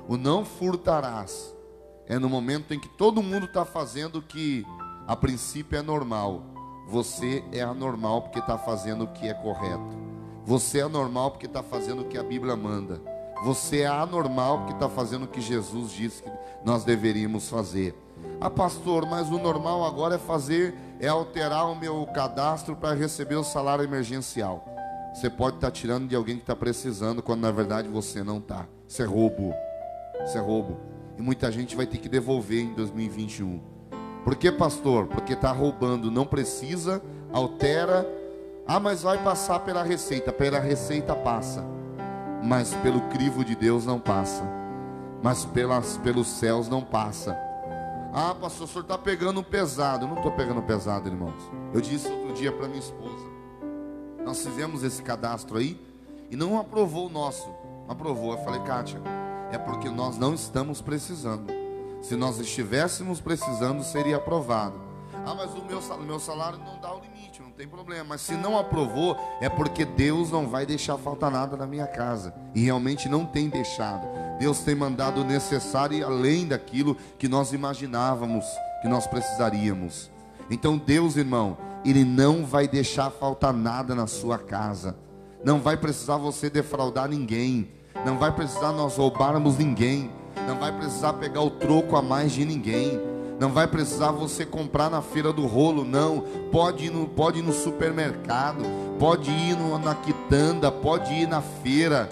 O não furtarás é no momento em que todo mundo está fazendo o que a princípio é normal. Você é anormal porque está fazendo o que é correto. Você é anormal porque está fazendo o que a Bíblia manda. Você é anormal porque está fazendo o que Jesus disse que nós deveríamos fazer. Ah, pastor, mas o normal agora é alterar o meu cadastro para receber o salário emergencial. Você pode estar tirando de alguém que está precisando, quando na verdade você não está. Isso é roubo. Isso é roubo. E muita gente vai ter que devolver em 2021. Por que, pastor? Porque está roubando, não precisa, altera. Ah, mas vai passar pela receita. Pela receita passa, mas pelo crivo de Deus não passa. Mas pelos céus não passa. Ah, pastor, o senhor está pegando pesado. Eu não estou pegando pesado, irmãos. Eu disse outro dia para minha esposa, nós fizemos esse cadastro aí e não aprovou o nosso. Aprovou. Eu falei, Kátia, é porque nós não estamos precisando. Se nós estivéssemos precisando, seria aprovado. Ah, mas o meu salário não dá o limite, não tem problema. Mas se não aprovou, é porque Deus não vai deixar faltar nada na minha casa. E realmente não tem deixado. Deus tem mandado o necessário e além daquilo que nós imaginávamos que nós precisaríamos. Então Deus, irmão, Ele não vai deixar faltar nada na sua casa. Não vai precisar você defraudar ninguém. Não vai precisar nós roubarmos ninguém. Não vai precisar pegar o troco a mais de ninguém. Não vai precisar você comprar na feira do rolo, não. Pode ir no supermercado, pode ir na quitanda, pode ir na feira,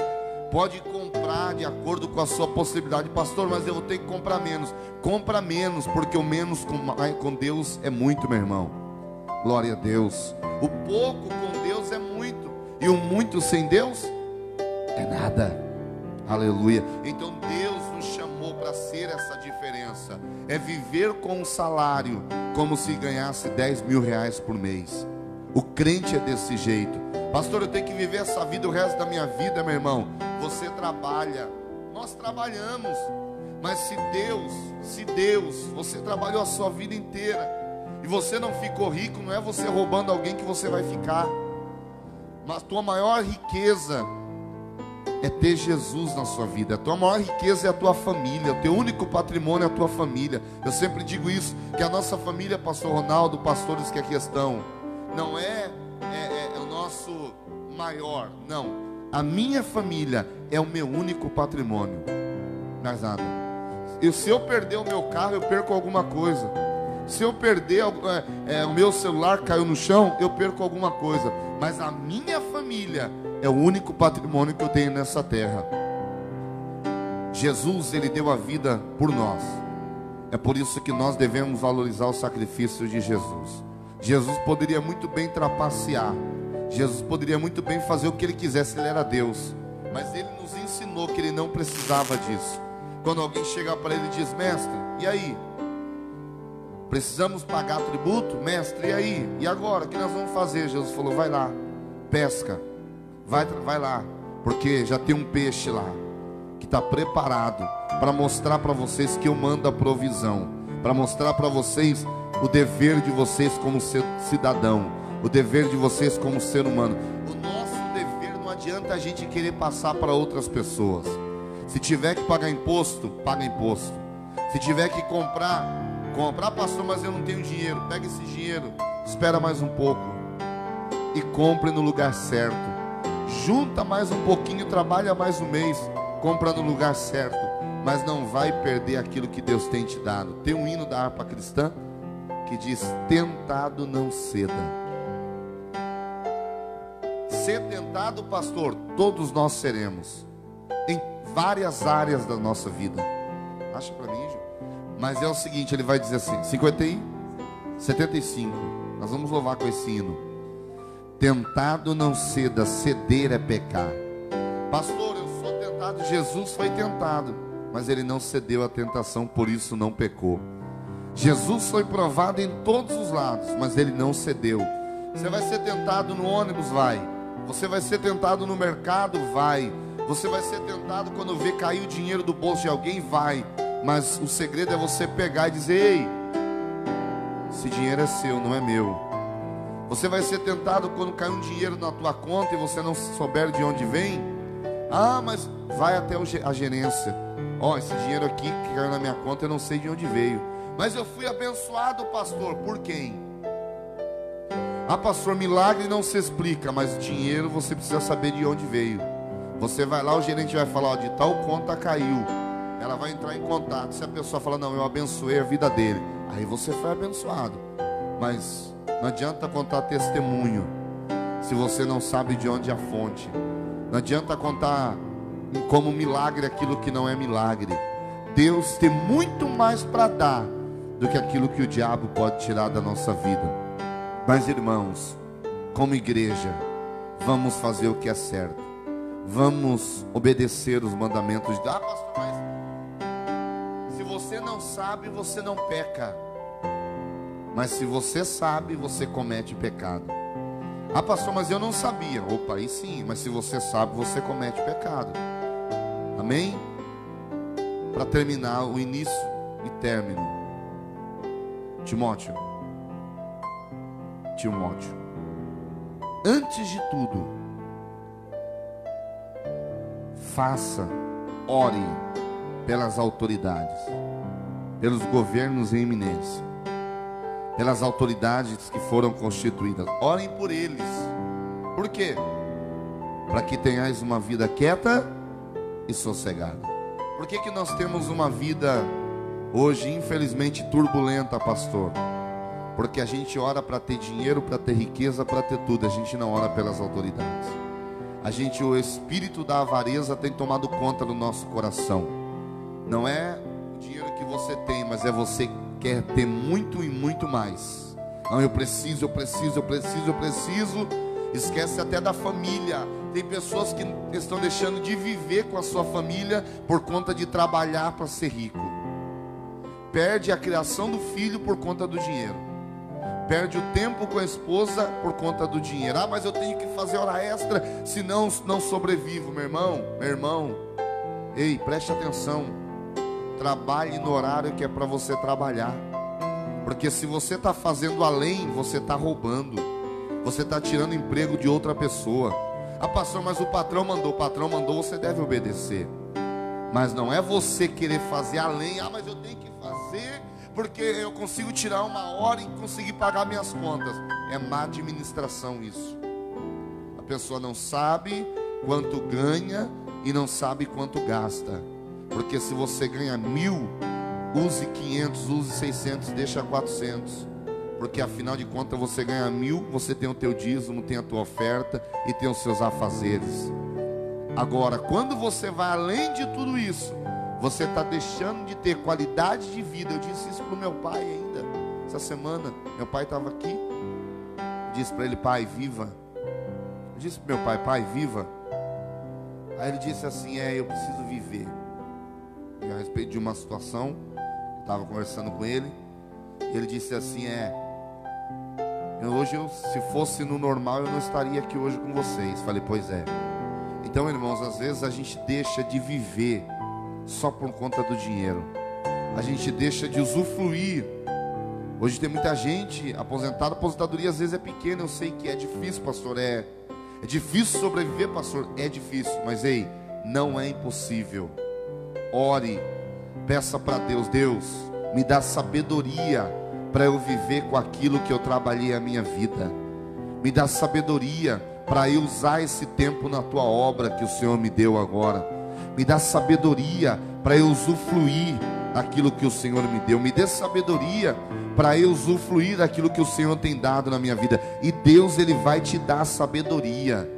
pode comprar de acordo com a sua possibilidade. Pastor, mas eu vou ter que comprar menos. Compra menos, porque o menos com Deus é muito, meu irmão. Glória a Deus. O pouco com Deus é muito, e o muito sem Deus é nada. Aleluia. Então Deus nos chamou para ser essa diferença. É viver com um salário como se ganhasse 10 mil reais por mês. O crente é desse jeito. Pastor, eu tenho que viver essa vida o resto da minha vida, meu irmão. Você trabalha, nós trabalhamos. Mas se Deus, você trabalhou a sua vida inteira e você não ficou rico, não é você roubando alguém que você vai ficar. Mas a tua maior riqueza é ter Jesus na sua vida. A tua maior riqueza é a tua família. O teu único patrimônio é a tua família. Eu sempre digo isso, que a nossa família, pastor Ronaldo, pastores que aqui estão, não é o nosso maior, não. A minha família é o meu único patrimônio. Mais nada. Se eu perder o meu carro, eu perco alguma coisa. Se eu perder o meu celular caiu no chão, eu perco alguma coisa. Mas a minha família é o único patrimônio que eu tenho nessa terra. Jesus, Ele deu a vida por nós. É por isso que nós devemos valorizar o sacrifício de Jesus. Jesus poderia muito bem trapacear. Jesus poderia muito bem fazer o que Ele quisesse, Ele era Deus. Mas Ele nos ensinou que Ele não precisava disso. Quando alguém chega para Ele e diz, mestre, e aí? Precisamos pagar tributo? Mestre, e aí? E agora? O que nós vamos fazer? Jesus falou, vai lá, pesca. Vai lá, porque já tem um peixe lá que está preparado para mostrar para vocês que eu mando a provisão, para mostrar para vocês o dever de vocês como cidadão, o dever de vocês como ser humano. O nosso dever não adianta a gente querer passar para outras pessoas. Se tiver que pagar imposto, paga imposto. Se tiver que comprar, pastor, mas eu não tenho dinheiro. Pega esse dinheiro, espera mais um pouco e compre no lugar certo. Junta mais um pouquinho, trabalha mais um mês, compra no lugar certo, mas não vai perder aquilo que Deus tem te dado. Tem um hino da harpa cristã que diz, tentado não ceda. Ser tentado, pastor, todos nós seremos, em várias áreas da nossa vida. Acha para mim, Ju? Mas é o seguinte, ele vai dizer assim, 75, nós vamos louvar com esse hino. Tentado não ceda, ceder é pecar. Pastor, eu sou tentado. Jesus foi tentado, mas ele não cedeu à tentação, por isso não pecou. Jesus foi provado em todos os lados, mas ele não cedeu. Você vai ser tentado no ônibus? Vai. Você vai ser tentado no mercado? Vai. Você vai ser tentado quando vê cair o dinheiro do bolso de alguém? Vai. Mas o segredo é você pegar e dizer, ei, esse dinheiro é seu, não é meu. Você vai ser tentado quando cai um dinheiro na tua conta e você não souber de onde vem. Ah, mas vai até a gerência. Ó, esse dinheiro aqui que caiu na minha conta, eu não sei de onde veio. Mas eu fui abençoado, pastor. Por quem? Ah, pastor, milagre não se explica, mas dinheiro você precisa saber de onde veio. Você vai lá, o gerente vai falar, ó, de tal conta caiu. Ela vai entrar em contato. Se a pessoa falar, não, eu abençoei a vida dele, aí você foi abençoado. Mas não adianta contar testemunho se você não sabe de onde é a fonte. Não adianta contar como milagre aquilo que não é milagre. Deus tem muito mais para dar do que aquilo que o diabo pode tirar da nossa vida. Mas irmãos, como igreja, vamos fazer o que é certo. Vamos obedecer os mandamentos de Deus. Ah, pastor, mas se você você não sabe, você não peca. Mas se você sabe, você comete pecado. Ah, pastor, mas eu não sabia. Opa, aí sim, mas se você sabe, você comete pecado. Amém? Para terminar, o início e término. Timóteo, antes de tudo, ore pelas autoridades, pelos governos em eminência, pelas autoridades que foram constituídas. Orem por eles. Por quê? Para que tenhais uma vida quieta e sossegada. Por que nós temos uma vida hoje, infelizmente, turbulenta, pastor? Porque a gente ora para ter dinheiro, para ter riqueza, para ter tudo. A gente não ora pelas autoridades. O espírito da avareza tem tomado conta do nosso coração. Não é o dinheiro que você tem, mas é você que quer ter muito e muito mais. Não, eu preciso. Esquece até da família. Tem pessoas que estão deixando de viver com a sua família por conta de trabalhar para ser rico. Perde a criação do filho por conta do dinheiro. Perde o tempo com a esposa por conta do dinheiro. Ah, mas eu tenho que fazer hora extra, senão não sobrevivo. Meu irmão, ei, preste atenção. Trabalhe no horário que é para você trabalhar. Porque se você está fazendo além, você está roubando. Você está tirando emprego de outra pessoa. Ah, pastor, mas o patrão mandou, você deve obedecer. Mas não é você querer fazer além. Ah, mas eu tenho que fazer porque eu consigo tirar uma hora e conseguir pagar minhas contas. É má administração isso. A pessoa não sabe quanto ganha e não sabe quanto gasta. Porque se você ganha 1.000, use 500, use 600, deixa 400. Porque afinal de contas você ganha 1.000, você tem o teu dízimo, tem a tua oferta e tem os seus afazeres. Agora, quando você vai além de tudo isso, você está deixando de ter qualidade de vida. Eu disse isso para o meu pai ainda, essa semana. Meu pai estava aqui. Eu disse para ele: pai, viva. Eu disse para meu pai: pai, viva. Aí ele disse assim: eu preciso viver. E a respeito de uma situação, eu estava conversando com ele. E ele disse assim: hoje, se fosse no normal, eu não estaria aqui hoje com vocês. Falei: pois é. Então, irmãos, às vezes a gente deixa de viver só por conta do dinheiro. A gente deixa de usufruir. Hoje tem muita gente aposentada. A aposentadoria às vezes é pequena. Eu sei que é difícil, pastor. É difícil sobreviver, pastor. É difícil, mas ei, não é impossível. Ore, peça para Deus: Deus, me dá sabedoria para eu viver com aquilo que eu trabalhei a minha vida. Me dá sabedoria para eu usar esse tempo na tua obra que o Senhor me deu agora. Me dá sabedoria para eu usufruir daquilo que o Senhor me deu. Me dê sabedoria para eu usufruir daquilo que o Senhor tem dado na minha vida. E Deus, Ele vai te dar sabedoria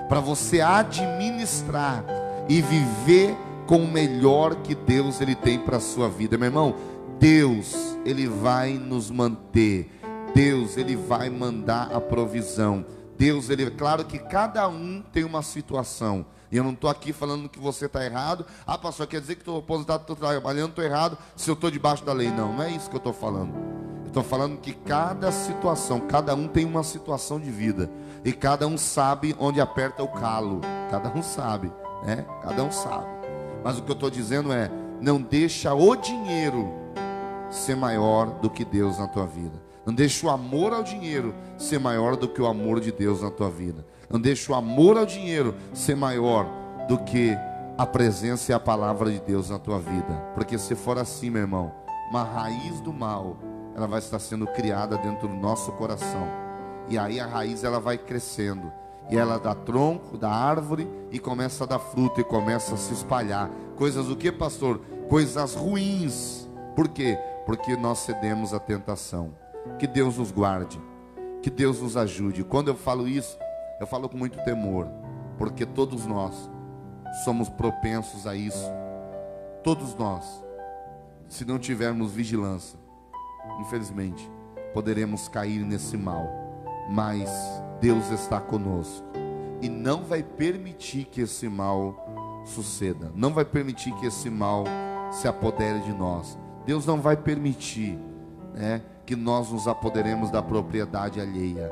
para você administrar e viver com o melhor que Deus Ele tem para a sua vida. Meu irmão, Deus, Ele vai nos manter. Deus, Ele vai mandar a provisão. Deus, Ele, claro que cada um tem uma situação. E eu não estou aqui falando que você está errado. Ah, pastor, quer dizer que estou aposentado, estou trabalhando, estou errado, se eu estou debaixo da lei. Não, não é isso que eu estou falando. Eu estou falando que cada situação, cada um tem uma situação de vida. E cada um sabe onde aperta o calo. Cada um sabe, né? Cada um sabe. Mas o que eu estou dizendo é: não deixa o dinheiro ser maior do que Deus na tua vida. Não deixa o amor ao dinheiro ser maior do que o amor de Deus na tua vida. Não deixa o amor ao dinheiro ser maior do que a presença e a palavra de Deus na tua vida. Porque se for assim, meu irmão, uma raiz do mal, ela vai estar sendo criada dentro do nosso coração. E aí a raiz, ela vai crescendo. E ela dá tronco, dá árvore e começa a dar fruto e começa a se espalhar. Coisas o que, pastor? Coisas ruins. Por quê? Porque nós cedemos à tentação. Que Deus nos guarde, que Deus nos ajude. Quando eu falo isso, eu falo com muito temor, porque todos nós somos propensos a isso. Todos nós, se não tivermos vigilância, infelizmente, poderemos cair nesse mal. Mas Deus está conosco e não vai permitir que esse mal suceda. Não vai permitir que esse mal se apodere de nós. Deus não vai permitir, né, que nós nos apoderemos da propriedade alheia.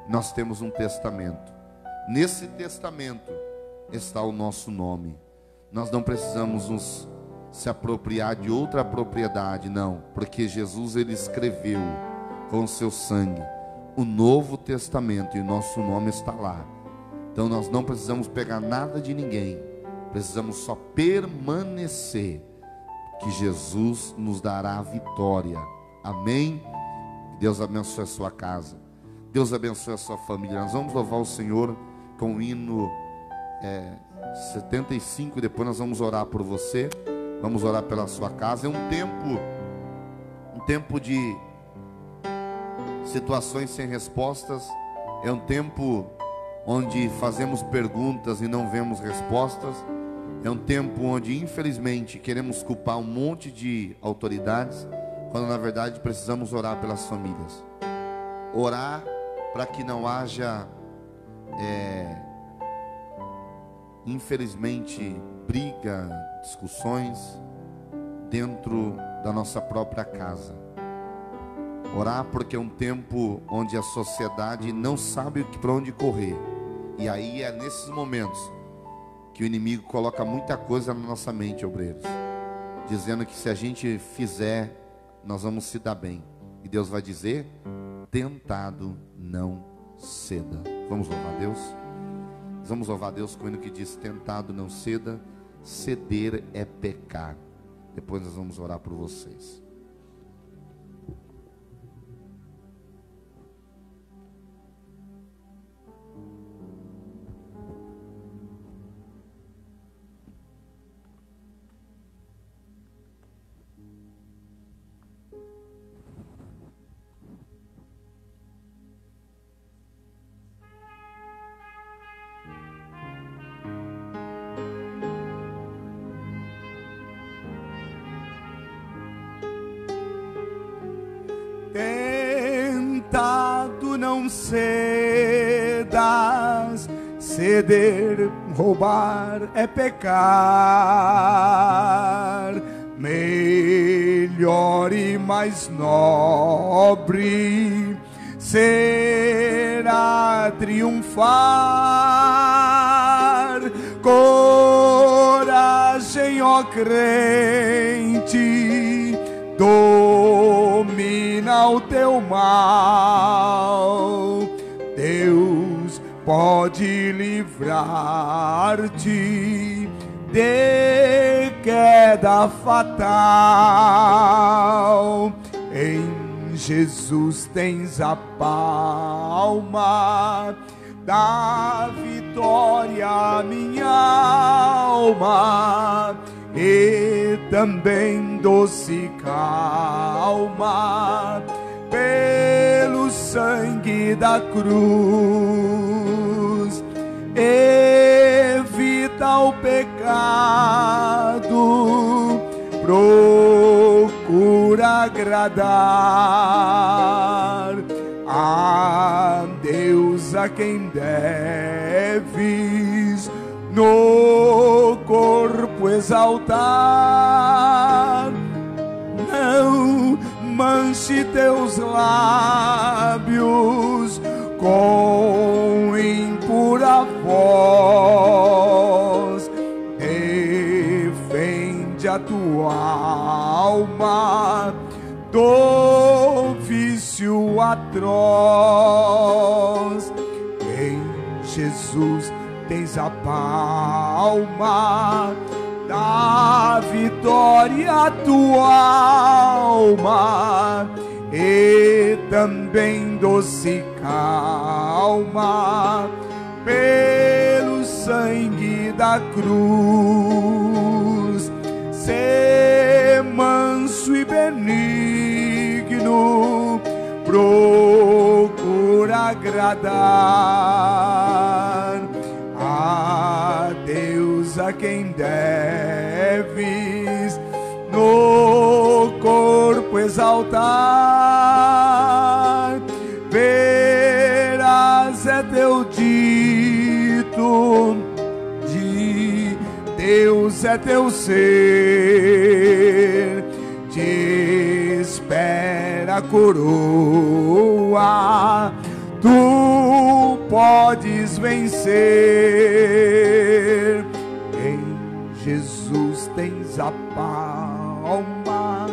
Nós temos um testamento. Nesse testamento está o nosso nome. Nós não precisamos nos se apropriar de outra propriedade, não, porque Jesus, ele escreveu com o seu sangue o Novo Testamento e o nosso nome está lá. Então nós não precisamos pegar nada de ninguém, precisamos só permanecer, que Jesus nos dará a vitória. Amém? Deus abençoe a sua casa, Deus abençoe a sua família. Nós vamos louvar o Senhor com o hino 75, e depois nós vamos orar por você, vamos orar pela sua casa. É um tempo de situações sem respostas, é um tempo onde fazemos perguntas e não vemos respostas, é um tempo onde infelizmente queremos culpar um monte de autoridades, quando na verdade precisamos orar pelas famílias, orar para que não haja infelizmente briga, discussões dentro da nossa própria casa. Orar porque é um tempo onde a sociedade não sabe para onde correr, e aí é nesses momentos que o inimigo coloca muita coisa na nossa mente, obreiros, dizendo que se a gente fizer, nós vamos se dar bem, e Deus vai dizer: tentado não ceda. Vamos louvar a Deus? Vamos louvar a Deus com o hino que diz: tentado não ceda, ceder é pecar. Depois nós vamos orar por vocês. Tentado não cedas, ceder, roubar é pecar. Melhor e mais nobre será triunfar. Coragem, ó crente, domina o teu mal. Deus pode livrar-te de queda fatal. Em Jesus tens a palma da vitória, minha alma, e também doce calma pelo sangue da cruz. Evita o pecado, procura agradar a Deus, a quem deves no corpo exaltar. Não manche teus lábios com impura voz. Defende a tua alma do vício atroz. Em Jesus tens a palma da vitória, tua alma, e também doce calma pelo sangue da cruz. Sê manso e benigno, procura agradar a Deus, a quem deves no corpo exaltar. Verás é teu dito, de Deus é teu ser, te espera a coroa, tu podes vencer. Em Jesus tens a palma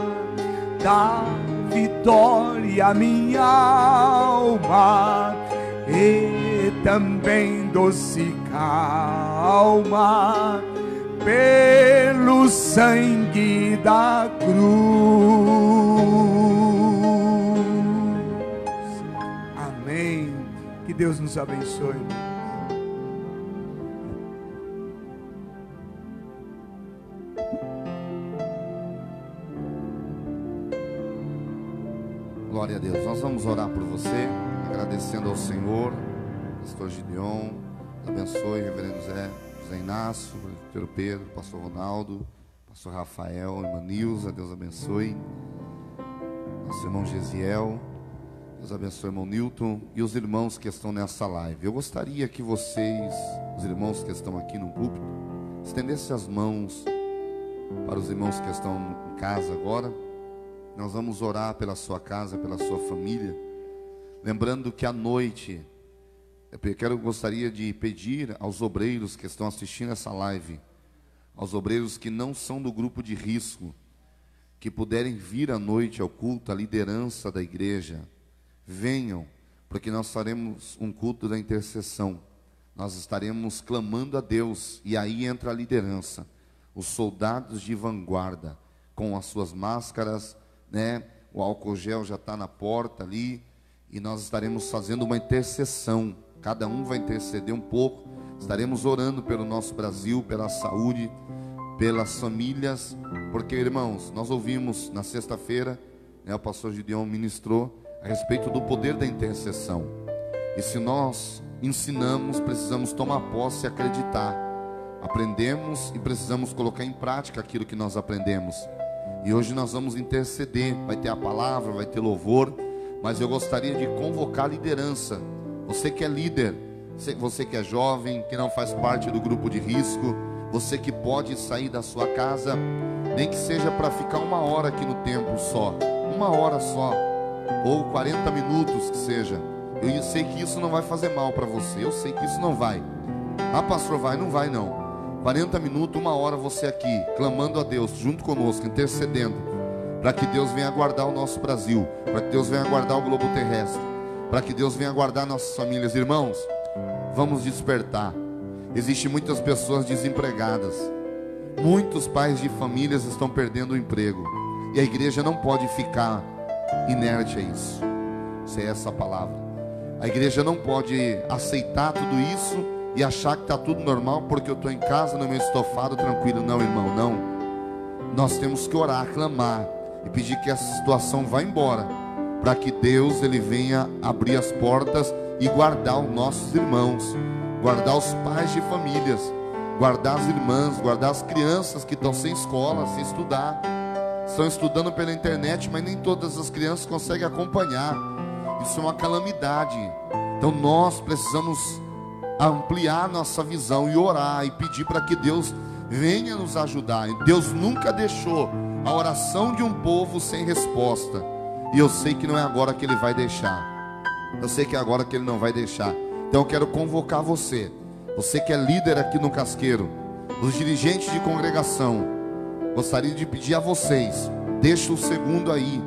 da vitória, minha alma, e também doce calma pelo sangue da cruz. Amém. Que Deus nos abençoe. Glória a Deus. Nós vamos orar por você, agradecendo ao Senhor. Pastor Gideon, abençoe, reverendo José Inácio, Pastor Pedro, Pastor Ronaldo, Pastor Rafael, irmã Nilza, Deus abençoe. Nosso irmão Gesiel, Deus abençoe, irmão Newton, e os irmãos que estão nessa live. Eu gostaria que vocês, os irmãos que estão aqui no púlpito, estendessem as mãos para os irmãos que estão em casa agora. Nós vamos orar pela sua casa, pela sua família, lembrando que à noite, gostaria de pedir aos obreiros que estão assistindo essa live, aos obreiros que não são do grupo de risco, que puderem vir à noite ao culto, à liderança da igreja, venham, porque nós faremos um culto da intercessão, nós estaremos clamando a Deus, e aí entra a liderança, os soldados de vanguarda, com as suas máscaras, né? O álcool gel já está na porta ali, e nós estaremos fazendo uma intercessão, cada um vai interceder um pouco, estaremos orando pelo nosso Brasil, pela saúde, pelas famílias, porque, irmãos, nós ouvimos na sexta-feira, né, o pastor Gideon ministrou a respeito do poder da intercessão, e se nós ensinamos, precisamos tomar posse e acreditar, aprendemos e precisamos colocar em prática aquilo que nós aprendemos. E hoje nós vamos interceder, vai ter a palavra, vai ter louvor, mas eu gostaria de convocar a liderança. Você que é líder, você que é jovem, que não faz parte do grupo de risco, você que pode sair da sua casa, nem que seja para ficar 1 hora aqui no templo só, 1 hora só, ou 40 minutos que seja. Eu sei que isso não vai fazer mal para você, eu sei que isso não vai. Ah, pastor, vai? Não vai não. 40 minutos, 1 hora você aqui, clamando a Deus, junto conosco, intercedendo, para que Deus venha guardar o nosso Brasil, para que Deus venha guardar o globo terrestre, para que Deus venha guardar nossas famílias. Irmãos, vamos despertar. Existem muitas pessoas desempregadas, muitos pais de famílias estão perdendo o emprego, e a igreja não pode ficar inerte a isso. Se é essa a palavra, a igreja não pode aceitar tudo isso e achar que está tudo normal porque eu estou em casa no meu estofado tranquilo. Não, irmão, não. Nós temos que orar, clamar e pedir que essa situação vá embora, para que Deus ele venha abrir as portas e guardar os nossos irmãos, guardar os pais de famílias, guardar as irmãs, guardar as crianças que estão sem escola, sem estudar, estão estudando pela internet, mas nem todas as crianças conseguem acompanhar. Isso é uma calamidade. Então nós precisamos ampliar nossa visão e orar e pedir para que Deus venha nos ajudar. Deus nunca deixou a oração de um povo sem resposta, e eu sei que não é agora que Ele vai deixar. Eu sei que é agora que Ele não vai deixar. Então eu quero convocar você que é líder aqui no Casqueiro, os dirigentes de congregação, gostaria de pedir a vocês, deixa o segundo aí,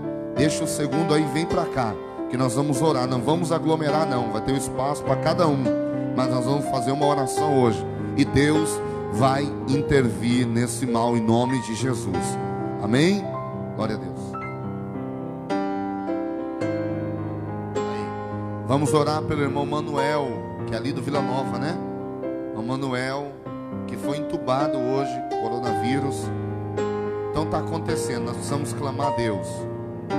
vem para cá, que nós vamos orar. Não vamos aglomerar não, vai ter um espaço para cada um, mas nós vamos fazer uma oração hoje, e Deus vai intervir nesse mal em nome de Jesus. Amém? Glória a Deus. Vamos orar pelo irmão Manuel, que é ali do Vila Nova, né? O Manuel, que foi entubado hoje, coronavírus. Então está acontecendo, nós precisamos clamar a Deus.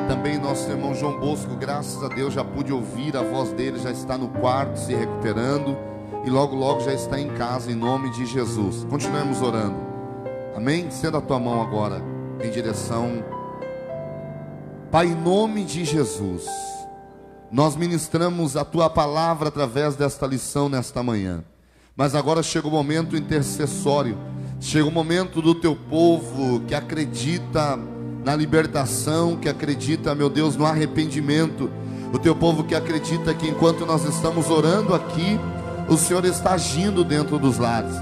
Também nosso irmão João Bosco, graças a Deus, já pude ouvir a voz dele, já está no quarto se recuperando, e logo logo já está em casa, em nome de Jesus. Continuemos orando. Amém? Estenda a tua mão agora em direção. Pai, em nome de Jesus, nós ministramos a tua palavra através desta lição nesta manhã, mas agora chega o momento intercessório, chega o momento do teu povo que acredita na libertação, que acredita, meu Deus, no arrependimento. O teu povo que acredita que enquanto nós estamos orando aqui, o Senhor está agindo dentro dos lares.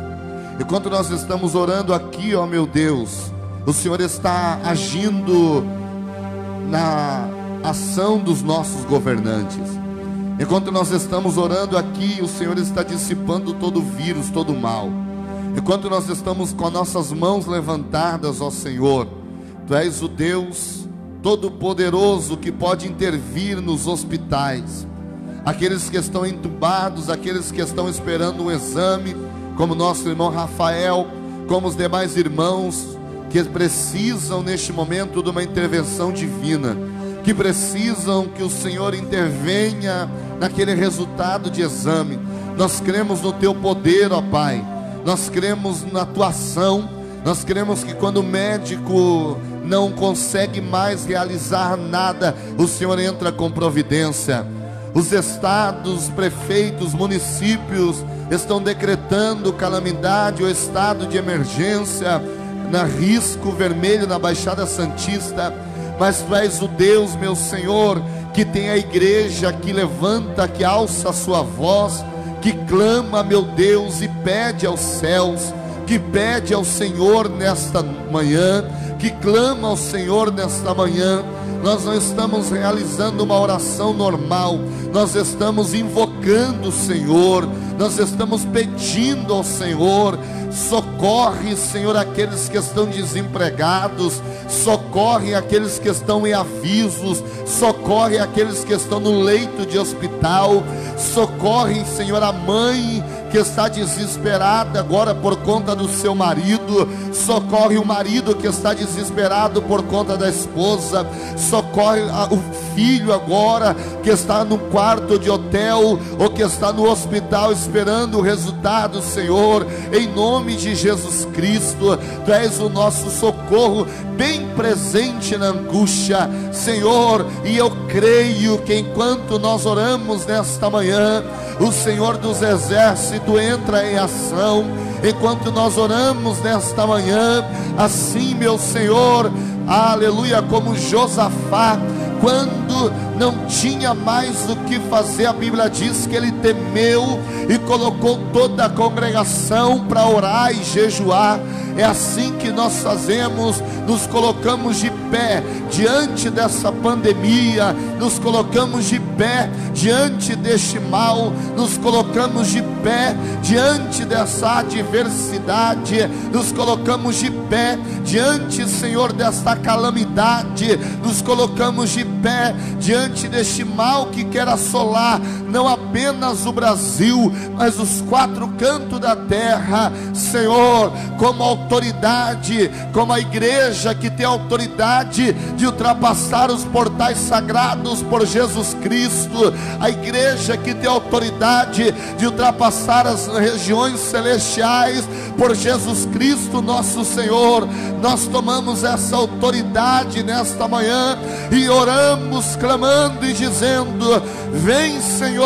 Enquanto nós estamos orando aqui, ó meu Deus, o Senhor está agindo na ação dos nossos governantes. Enquanto nós estamos orando aqui, o Senhor está dissipando todo vírus, todo mal. Enquanto nós estamos com as nossas mãos levantadas, ó Senhor, Tu és o Deus Todo-Poderoso que pode intervir nos hospitais. Aqueles que estão entubados, aqueles que estão esperando um exame, como nosso irmão Rafael, como os demais irmãos que precisam neste momento de uma intervenção divina, que precisam que o Senhor intervenha naquele resultado de exame. Nós cremos no Teu poder, ó Pai. Nós cremos na Tua ação. Nós cremos que quando o médico não consegue mais realizar nada, o Senhor entra com providência. Os estados, prefeitos, municípios estão decretando calamidade ou estado de emergência na risco vermelho na Baixada Santista. Mas Tu és o Deus, meu Senhor, que tem a igreja que levanta, que alça a sua voz, que clama, meu Deus, e pede aos céus, que pede ao Senhor nesta manhã, que clama ao Senhor nesta manhã. Nós não estamos realizando uma oração normal, nós estamos invocando o Senhor, nós estamos pedindo ao Senhor. Socorre, Senhor, aqueles que estão desempregados, socorre aqueles que estão em avisos, socorre aqueles que estão no leito de hospital, socorre, Senhor, a mãe que está desesperada agora por conta do seu marido, socorre o marido que está desesperado por conta da esposa, socorre o filho agora que está no quarto de hotel ou que está no hospital esperando o resultado, Senhor, em nome de Jesus Cristo. Tu és o nosso socorro bem presente na angústia, Senhor, e eu creio que enquanto nós oramos nesta manhã, o Senhor dos Exércitos entra em ação. Enquanto nós oramos nesta manhã, assim, meu Senhor, aleluia, como Josafá, quando não tinha mais o que fazer, a Bíblia diz que ele temeu e colocou toda a congregação para orar e jejuar. É assim que nós fazemos, nos colocamos de pé diante dessa pandemia, nos colocamos de pé diante deste mal, nos colocamos de pé diante dessa adversidade, nos colocamos de pé diante, Senhor, desta calamidade, nos colocamos de pé diante deste mal que quer assolar não apenas o Brasil, mas os quatro cantos da terra, Senhor, como autoridade, como a igreja que tem autoridade de ultrapassar os portais sagrados por Jesus Cristo, a igreja que tem autoridade de ultrapassar as regiões celestiais por Jesus Cristo nosso Senhor. Nós tomamos essa autoridade nesta manhã e oramos, clamando e dizendo: vem, Senhor,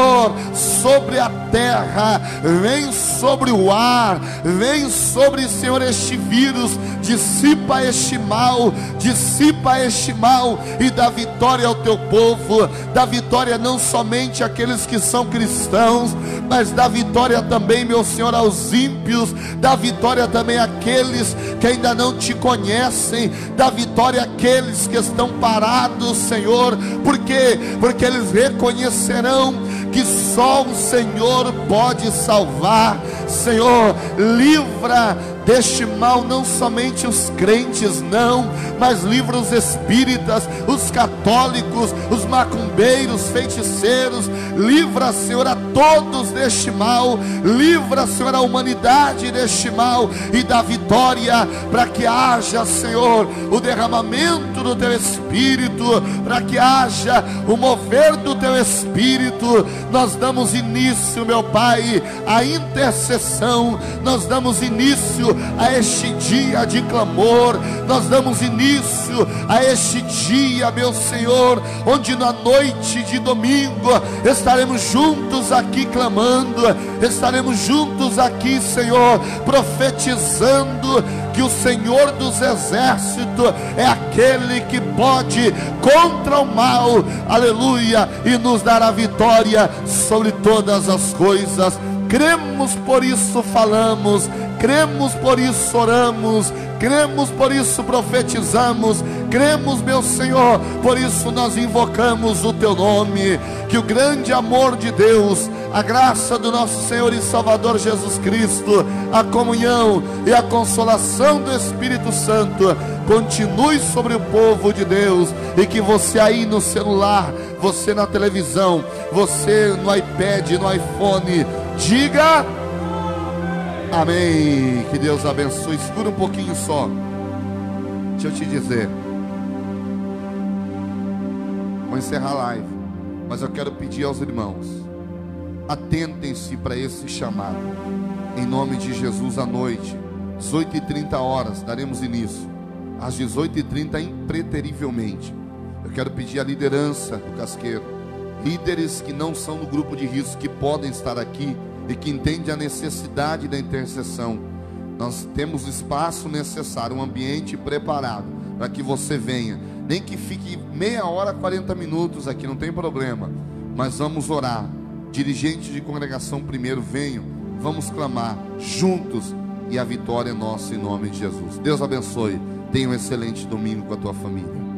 sobre a terra, vem sobre o ar, vem sobre, Senhor, este vírus, dissipa este mal e dá vitória ao teu povo, dá vitória não somente àqueles que são cristãos, mas dá vitória também, meu Senhor, aos ímpios, dá vitória também àqueles que ainda não te conhecem, dá vitória àqueles que estão parados, Senhor, porque eles reconhecerão que só o Senhor pode salvar. Senhor, livra deste mal não somente os crentes, não, mas livra os espíritas, os católicos, os macumbeiros, feiticeiros, livra, Senhor, a todos deste mal, livra, Senhor, a humanidade deste mal, e dá vitória para que haja, Senhor, o derramamento do teu Espírito, para que haja o mover do teu Espírito. Nós damos início, meu Pai, à intercessão, nós damos início a este dia de clamor, nós damos início a este dia, meu Senhor, onde na noite de domingo estaremos juntos aqui clamando, estaremos juntos aqui, Senhor, profetizando que o Senhor dos exércitos é aquele que pode contra o mal, aleluia, e nos dará vitória sobre todas as coisas. Cremos, por isso falamos, cremos, por isso oramos, cremos, por isso profetizamos, cremos, meu Senhor, por isso nós invocamos o Teu nome. Que o grande amor de Deus, a graça do nosso Senhor e Salvador Jesus Cristo, a comunhão e a consolação do Espírito Santo continue sobre o povo de Deus, e que você aí no celular, você na televisão, você no iPad, no iPhone, diga amém. Que Deus abençoe. Segura um pouquinho só, deixa eu te dizer, vou encerrar a live, mas eu quero pedir aos irmãos, atentem-se para esse chamado, em nome de Jesus. À noite, 18h30, daremos início, às 18h30, impreterivelmente. Eu quero pedir a liderança do Casqueiro, líderes que não são do grupo de risco, que podem estar aqui e que entendem a necessidade da intercessão. Nós temos o espaço necessário, um ambiente preparado para que você venha, nem que fique meia hora, 40 minutos aqui, não tem problema, mas vamos orar. Dirigentes de congregação, primeiro venham, vamos clamar juntos, e a vitória é nossa em nome de Jesus. Deus abençoe, tenha um excelente domingo com a tua família.